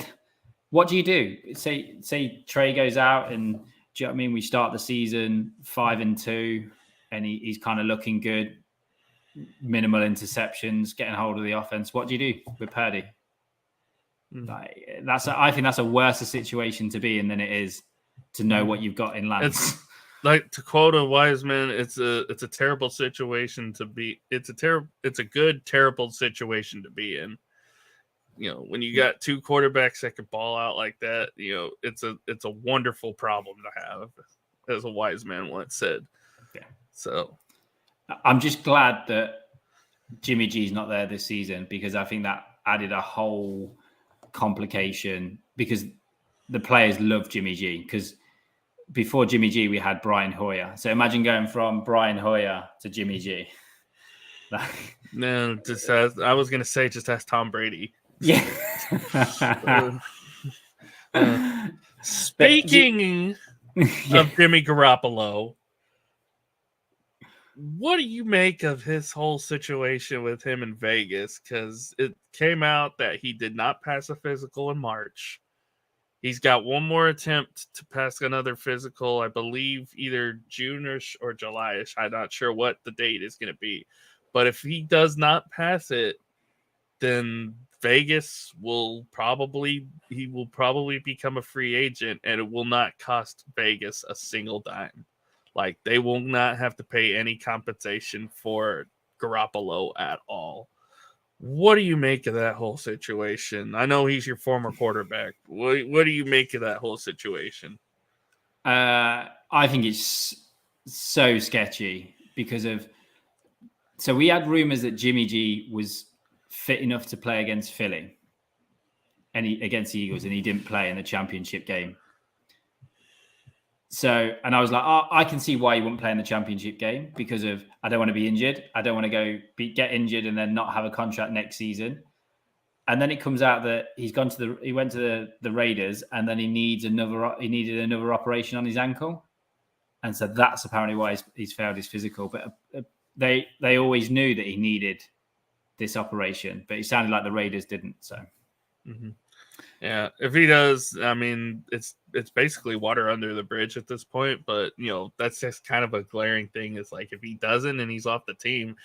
what do you do? Say Trey goes out, and do you know what I mean? We start the season 5-2, and he's kind of looking good. Minimal interceptions, getting hold of the offense. What do you do with Purdy? I think that's a worse situation to be in than it is to know what you've got in Lance. It's to quote a wise man, it's a terrible situation to be. It's a good terrible situation to be in. When you got 2 quarterbacks that can ball out like that, it's a wonderful problem to have, as a wise man once said. Yeah. So I'm just glad that Jimmy G's not there this season, because I think that added a whole complication, because the players love Jimmy G, because before Jimmy G, we had Brian Hoyer. So imagine going from Brian Hoyer to Jimmy G. No, I was going to say, just ask Tom Brady. Yeah. Speaking of Jimmy Garoppolo, what do you make of his whole situation with him in Vegas? Because it came out that he did not pass a physical in March. He's got one more attempt to pass another physical, I believe either June-ish or July-ish. I'm not sure what the date is going to be. But if he does not pass it, then Vegas will probably become a free agent, and it will not cost Vegas a single dime. They will not have to pay any compensation for Garoppolo at all. What do you make of that whole situation? I know he's your former quarterback. What do you make of that whole situation? I think it's so sketchy because of... So we had rumors that Jimmy G was fit enough to play against Philly and against the Eagles, and he didn't play in the championship game. So, and I was like, I can see why he wouldn't play in the championship game, because of, I don't want to be injured. I don't want to get injured and then not have a contract next season. And then it comes out that he went to the Raiders, and then he needed another operation on his ankle. And so that's apparently why he's failed his physical. But they always knew that he needed this operation, but it sounded like the Raiders didn't. So, Yeah, if he does, I mean, it's basically water under the bridge at this point. But that's just kind of a glaring thing. Is like if he doesn't and he's off the team,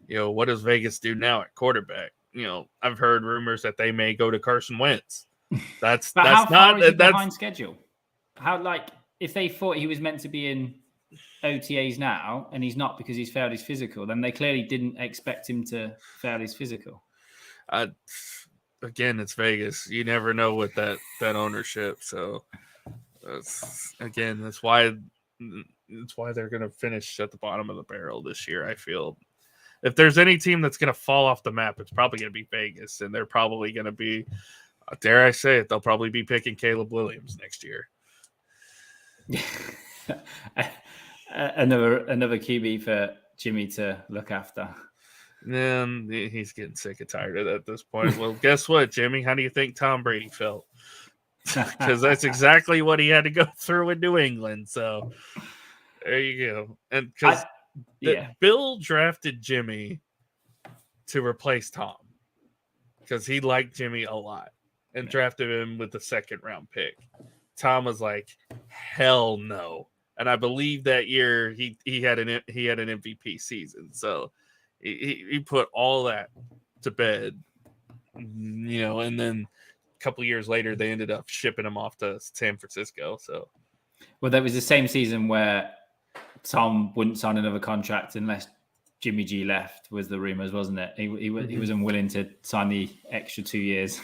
what does Vegas do now at quarterback? I've heard rumors that they may go to Carson Wentz. But how far not is he that's behind schedule? If they thought he was meant to be in OTAs now and he's not because he's failed his physical, then they clearly didn't expect him to fail his physical. Again, it's Vegas. You never know with that ownership. So that's why they're going to finish at the bottom of the barrel this year. I feel if there's any team that's going to fall off the map, it's probably going to be Vegas, and they're probably going to be, dare I say it, they'll probably be picking Caleb Williams next year. another QB for Jimmy to look after. And he's getting sick and tired of it at this point. Well, guess what, Jimmy? How do you think Tom Brady felt? Because that's exactly what he had to go through in New England. So there you go. And because Bill drafted Jimmy to replace Tom because he liked Jimmy a lot and drafted him with the second round pick. Tom was like, hell no. And I believe that year he had an MVP season. So he put all that to bed, and then a couple years later, they ended up shipping him off to San Francisco. So, well, that was the same season where Tom wouldn't sign another contract unless Jimmy G left, was the rumors, wasn't it? He was unwilling to sign the extra 2 years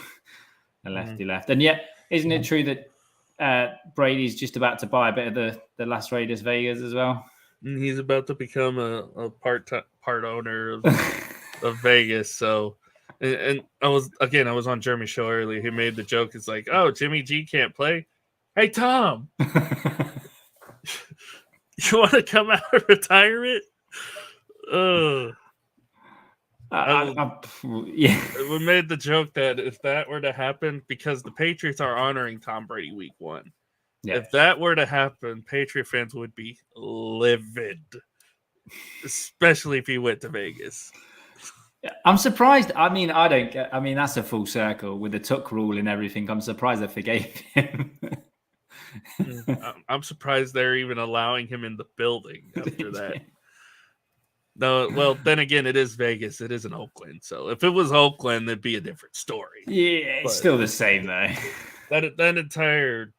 unless he left. And yet, isn't it true that Brady's just about to buy a bit of the Las Vegas Vegas as well? He's about to become a part owner of Vegas. So, and I was on Jeremy's show earlier. He made the joke. It's like, oh, Jimmy G can't play. Hey, Tom, you want to come out of retirement? We made the joke that if that were to happen, because the Patriots are honoring Tom Brady week 1. Yeah. If that were to happen, Patriot fans would be livid, especially if he went to Vegas. I'm surprised. I mean, that's a full circle with the Tuck rule and everything. I'm surprised they forgave him. I'm surprised they're even allowing him in the building after that. No, well, then again, it is Vegas. It isn't Oakland. So if it was Oakland, it'd be a different story. Yeah, it's still the same, though. That entire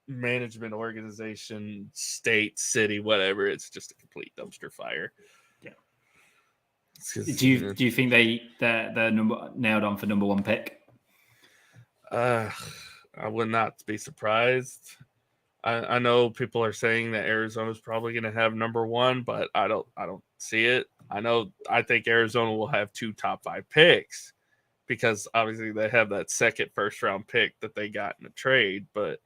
management organization, state, city, whatever, it's just a complete dumpster fire. Yeah. Do you think they're nailed on for number 1 pick? I would not be surprised. I know people are saying that Arizona's probably going to have number 1, but I don't see it. I think Arizona will have 2 top 5 picks because obviously they have that second first round pick that they got in the trade, but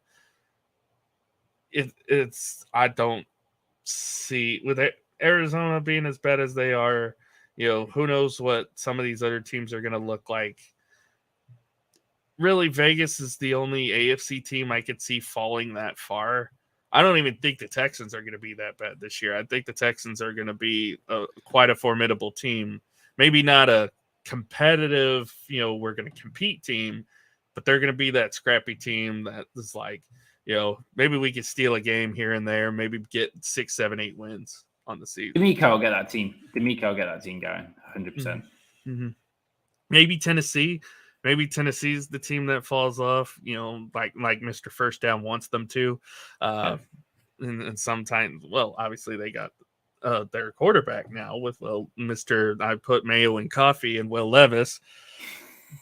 I don't see with Arizona being as bad as they are, who knows what some of these other teams are going to look like. Really, Vegas is the only AFC team I could see falling that far. I don't even think the Texans are going to be that bad this year. I think the Texans are going to be quite a formidable team. Maybe not a competitive, we're going to compete team, but they're going to be that scrappy team that is like, maybe we could steal a game here and there, maybe get 6, 7, 8 wins on the season. D'Amico will get that team going, 100%. Mm-hmm. Maybe Tennessee. Maybe Tennessee's the team that falls off, like Mr. First Down wants them to. And sometimes, obviously they got their quarterback now with, Mr. I put mayo in coffee and Will Levis.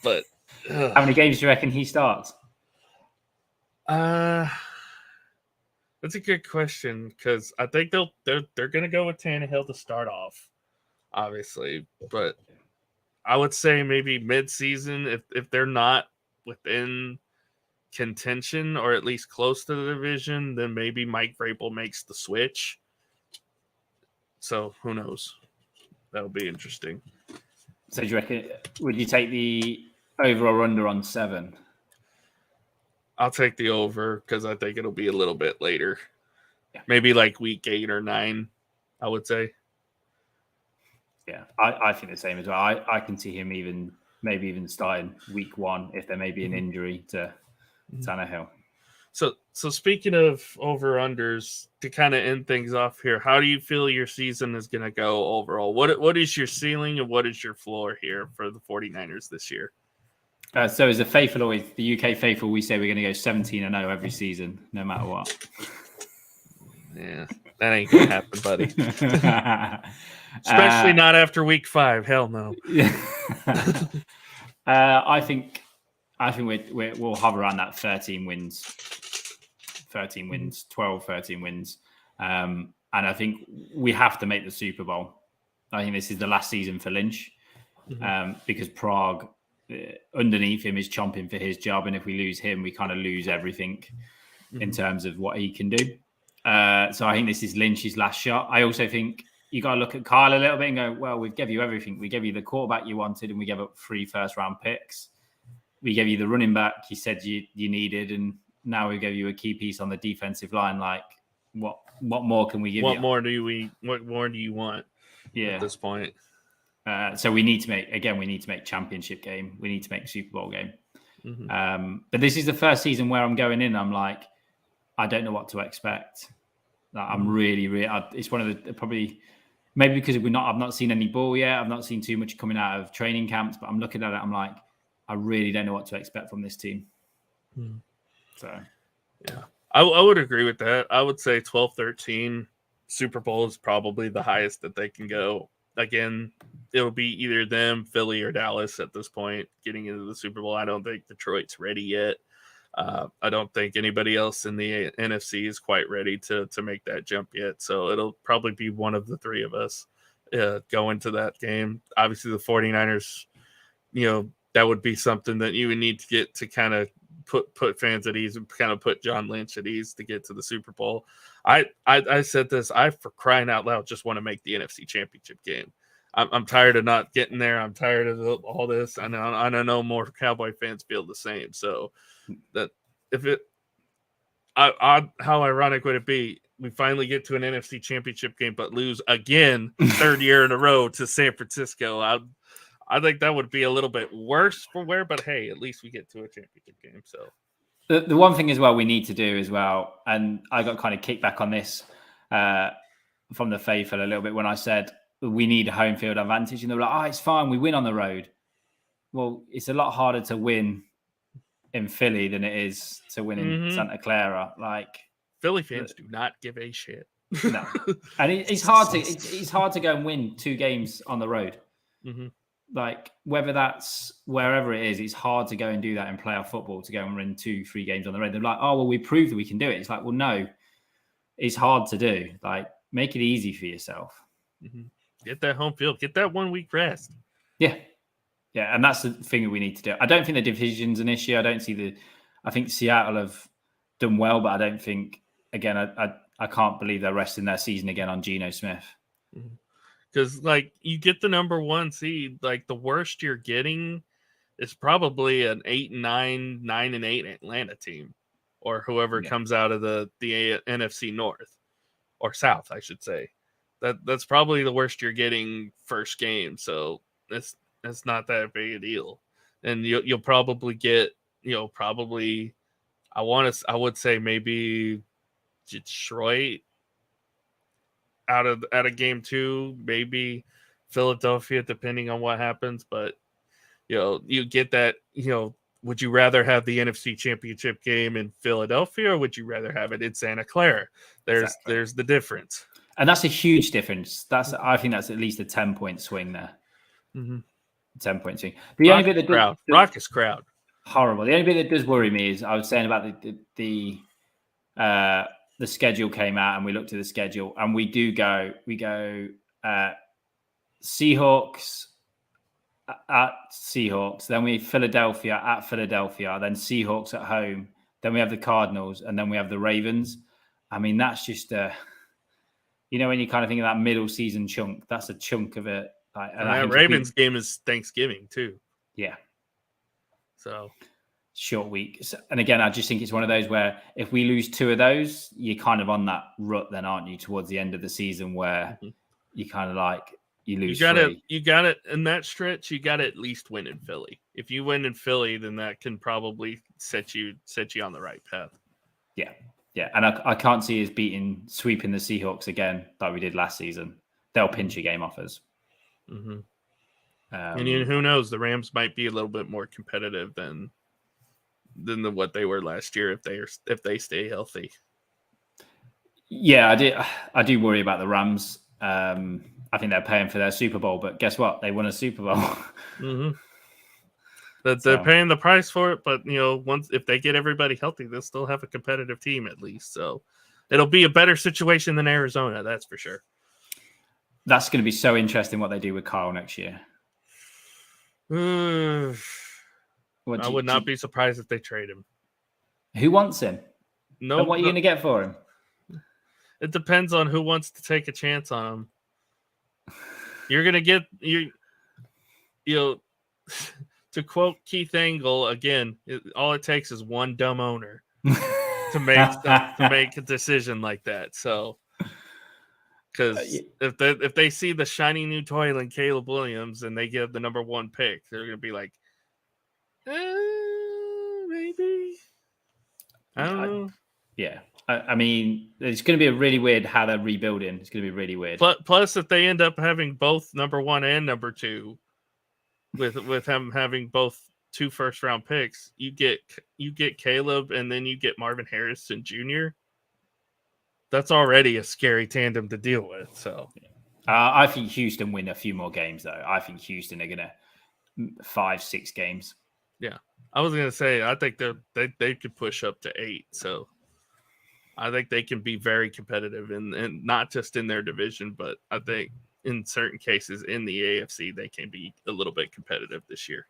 But how many games do you reckon he starts? That's a good question because I think they're going to go with Tannehill to start off, obviously, but I would say maybe mid-season if they're not within contention or at least close to the division, then maybe Mike Vrabel makes the switch. So who knows? That'll be interesting. So do you reckon? Would you take the over or under on 7? I'll take the over because I think it'll be a little bit later. Yeah. Maybe like week 8 or 9, I would say. Yeah, I think the same as well. I can see him even starting week 1 if there may be an injury to Tannehill. So speaking of over-unders, to kind of end things off here, how do you feel your season is going to go overall? What is your ceiling and what is your floor here for the 49ers this year? So as the faithful, always the UK faithful, we say we're going to go 17-0 every season, no matter what. Yeah, that ain't going to happen, buddy. Especially not after week 5. Hell no. I think we'll hover around that 13 wins, 12, 13 wins. And I think we have to make the Super Bowl. I think this is the last season for Lynch because Prague, underneath him, is chomping for his job. And if we lose him, we kind of lose everything in terms of what he can do. So I think this is Lynch's last shot. I also think you got to look at Kyle a little bit and go, well, we gave you everything. We gave you the quarterback you wanted, and we gave up 3 first-round picks. We gave you the running back you said you needed, and now we gave you a key piece on the defensive line. Like, what more can we give you? What more do you want at this point? So we need to make championship game. We need to make Super Bowl game. But this is the first season where I'm going in. I'm like, I don't know what to expect. Like, I'm really, it's one of the probably maybe because I've not seen any ball yet. I've not seen too much coming out of training camps, but I'm looking at it. I'm like, I really don't know what to expect from this team. So, yeah, I would agree with that. I would say 12-13 Super Bowl is probably the highest that they can go. Again, it'll be either them, Philly, or Dallas at this point getting into the Super Bowl. I don't think Detroit's ready yet. I don't think anybody else in the NFC is quite ready to make that jump yet. So it'll probably be one of the 3 of us go into that game. Obviously, the 49ers, that would be something that you would need to get to kind of put fans at ease and kind of put John Lynch at ease to get to the Super Bowl. I said this, for crying out loud, just want to make the NFC Championship game. I'm tired of not getting there. I'm tired of all this. I know more Cowboy fans feel the same. So that how ironic would it be? We finally get to an NFC Championship game, but lose again, 3rd year in a row to San Francisco. I think that would be a little bit worse for wear, but hey, at least we get to a championship game. So the one thing as well we need to do as well, and I got kind of kicked back on this from the faithful a little bit when I said we need a home field advantage, and they were like, it's fine, we win on the road. Well, it's a lot harder to win in Philly than it is to win in Santa Clara. Like, Philly fans do not give a shit. No, and it's hard to go and win 2 games on the road. Like, whether that's wherever it is, it's hard to go and do that in playoff football, to go and win 2-3 games on the road. They're like, oh, well, we proved that we can do it. It's like, well, no, it's hard to do. Like, make it easy for yourself. Get that home field. Get that 1 week rest. Yeah. Yeah, and that's the thing that we need to do. I don't think the division's an issue. I think Seattle have done well, but I don't think, again, I can't believe they're resting their season again on Geno Smith. Because, like, you get the number 1 seed, like, the worst you're getting is probably an 8-9, 9-8 Atlanta team, or whoever comes out of the NFC North or South, I should say. That's probably the worst you're getting first game. So it's not that big a deal, and you'll probably get I would say maybe Detroit out of game 2, maybe Philadelphia, depending on what happens. But you get that. Would you rather have the NFC Championship game in Philadelphia, or would you rather have it in Santa Clara? There's the difference, and that's a huge difference. I think that's at least a 10-point swing there. 10-point swing. The only bit that raucous crowd, horrible. The only bit that does worry me is I was saying about the schedule came out, and we looked at the schedule, and we go Seahawks at Seahawks, then we Philadelphia at Philadelphia, then Seahawks at home, then we have the Cardinals, and then we have the Ravens. I mean, that's just when you kind of think of that middle season chunk, that's a chunk of it. And that Ravens game is Thanksgiving too. Yeah. So short week. And again, I just think it's one of those where if we lose 2 of those, you're kind of on that rut then, aren't you, towards the end of the season where you kind of like you lose. You got it in that stretch. You got to at least win in Philly. If you win in Philly, then that can probably set you on the right path. Yeah. And I can't see us sweeping the Seahawks again like we did last season. They'll pinch a game off us. Mm-hmm. And who knows? The Rams might be a little bit more competitive than what they were last year if they stay healthy. Yeah, I do worry about the Rams. I think they're paying for their Super Bowl, but guess what? They won a Super Bowl. Mm-hmm. They're paying the price for it, but if they get everybody healthy, they'll still have a competitive team at least. So it'll be a better situation than Arizona, that's for sure. That's going to be so interesting what they do with Kyle next year. I would not be surprised if they trade him. Who wants him? No. And what are you going to get for him? It depends on who wants to take a chance on him. You're going to get to quote Keith Angle again, all it takes is one dumb owner to make a decision like that. So, because if they see the shiny new toy in Caleb Williams and they give the number 1 pick, they're going to be like, maybe. I don't know. Yeah. I mean, it's going to be a really weird how they're rebuilding. It's going to be really weird. Plus, if they end up having both number 1 and number 2, with him having both 2 first-round picks, you get Caleb and then you get Marvin Harrison Jr. That's already a scary tandem to deal with. So, I think Houston win a few more games though. I think Houston are going to 5-6 games. Yeah, I was going to say I think they could push up to 8. So. I think they can be very competitive and not just in their division, but I think in certain cases in the AFC, they can be a little bit competitive this year.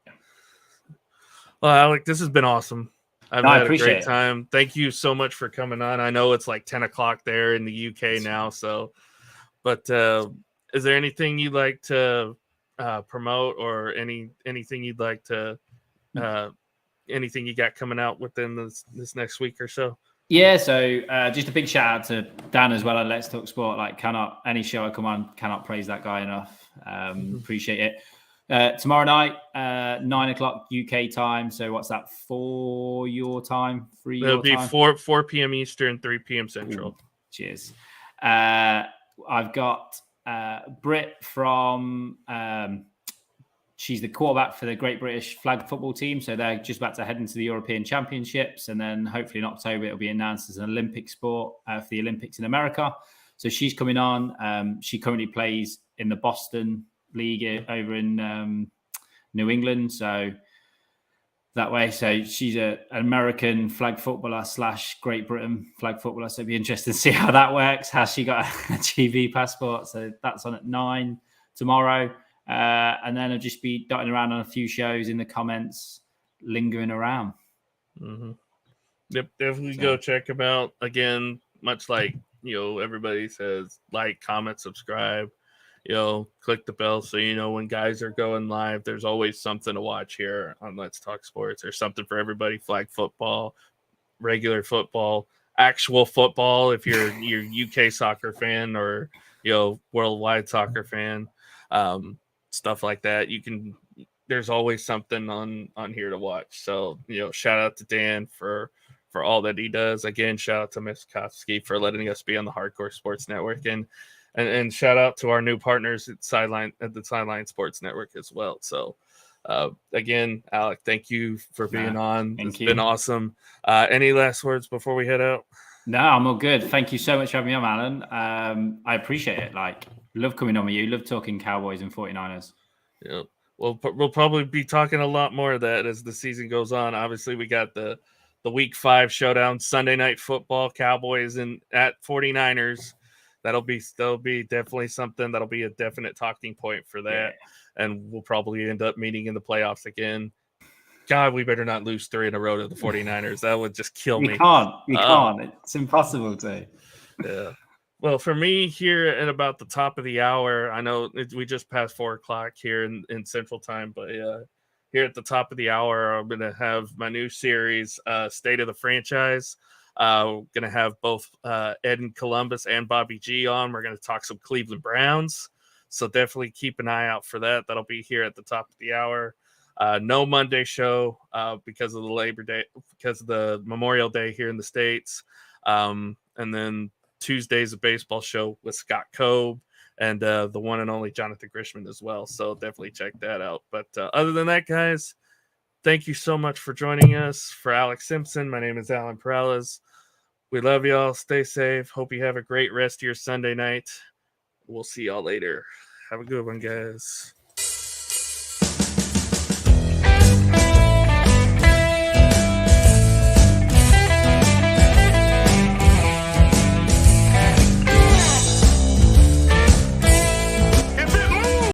Yeah. Well, Alec, this has been awesome. I've had a great time. Thank you so much for coming on. I know it's like 10 o'clock there in the UK now. So, but is there anything you'd like to promote or anything you'd like to anything you got coming out within this next week or so? Yeah, so just a big shout out to Dan as well at Let's Talk Sport. Like, any show I come on, cannot praise that guy enough. Appreciate it. Tomorrow night, 9 o'clock UK time. So what's that, 4 your time? 3 your time? It'll be 4 p.m. Eastern, 3 p.m. Central. Ooh, cheers. I've got Britt from... she's the quarterback for the Great British flag football team. So they're just about to head into the European Championships. And then hopefully in October, it'll be announced as an Olympic sport for the Olympics in America. So she's coming on. She currently plays in the Boston League over in New England. So that way, so she's an American flag footballer / Great Britain flag footballer. So it'd be interesting to see how that works. Has she got a TV passport? So that's on at 9 tomorrow. And then I'll just be dotting around on a few shows in the comments, lingering around. Mm-hmm. Yep, definitely go check them out. Again, much like, everybody says, like, comment, subscribe, click the bell so when guys are going live. There's always something to watch here on Let's Talk Sports. There's something for everybody: flag football, regular football, actual football if you're UK soccer fan or worldwide soccer fan. Stuff like that. There's always something on here to watch. So, shout out to Dan for all that he does. Again, shout out to Miskowski for letting us be on the Hardcore Sports Network, and shout out to our new partners at the Sideline Sports Network as well. So, again, Alec, thank you for being on. It's been awesome. Any last words before we head out? No, I'm all good. Thank you so much for having me on, Alan. I appreciate it. Love coming on with you. Love talking Cowboys and 49ers. Yeah. Well, we'll probably be talking a lot more of that as the season goes on. Obviously, we got the Week 5 showdown, Sunday Night Football, Cowboys and at 49ers. That'll be definitely something that'll be a definite talking point for that. Yeah. And we'll probably end up meeting in the playoffs again. God, we better not lose 3 in a row to the 49ers. That would just kill me. You can't. It's impossible to. Yeah. Well, for me here at about the top of the hour, I know we just passed 4 o'clock here in Central Time, but here at the top of the hour, I'm going to have my new series, State of the Franchise. We're going to have both Ed in Columbus and Bobby G on. We're going to talk some Cleveland Browns. So definitely keep an eye out for that. That'll be here at the top of the hour. No Monday show because of the Labor Day, because of the Memorial Day here in the States. And then Tuesday's a baseball show with Scott Cobe and the one and only Jonathan Grishman as well. So definitely check that out. But other than that, guys, thank you so much for joining us. For Alec Simpson, my name is Alan Perales. We love y'all. Stay safe. Hope you have a great rest of your Sunday night. We'll see y'all later. Have a good one, guys.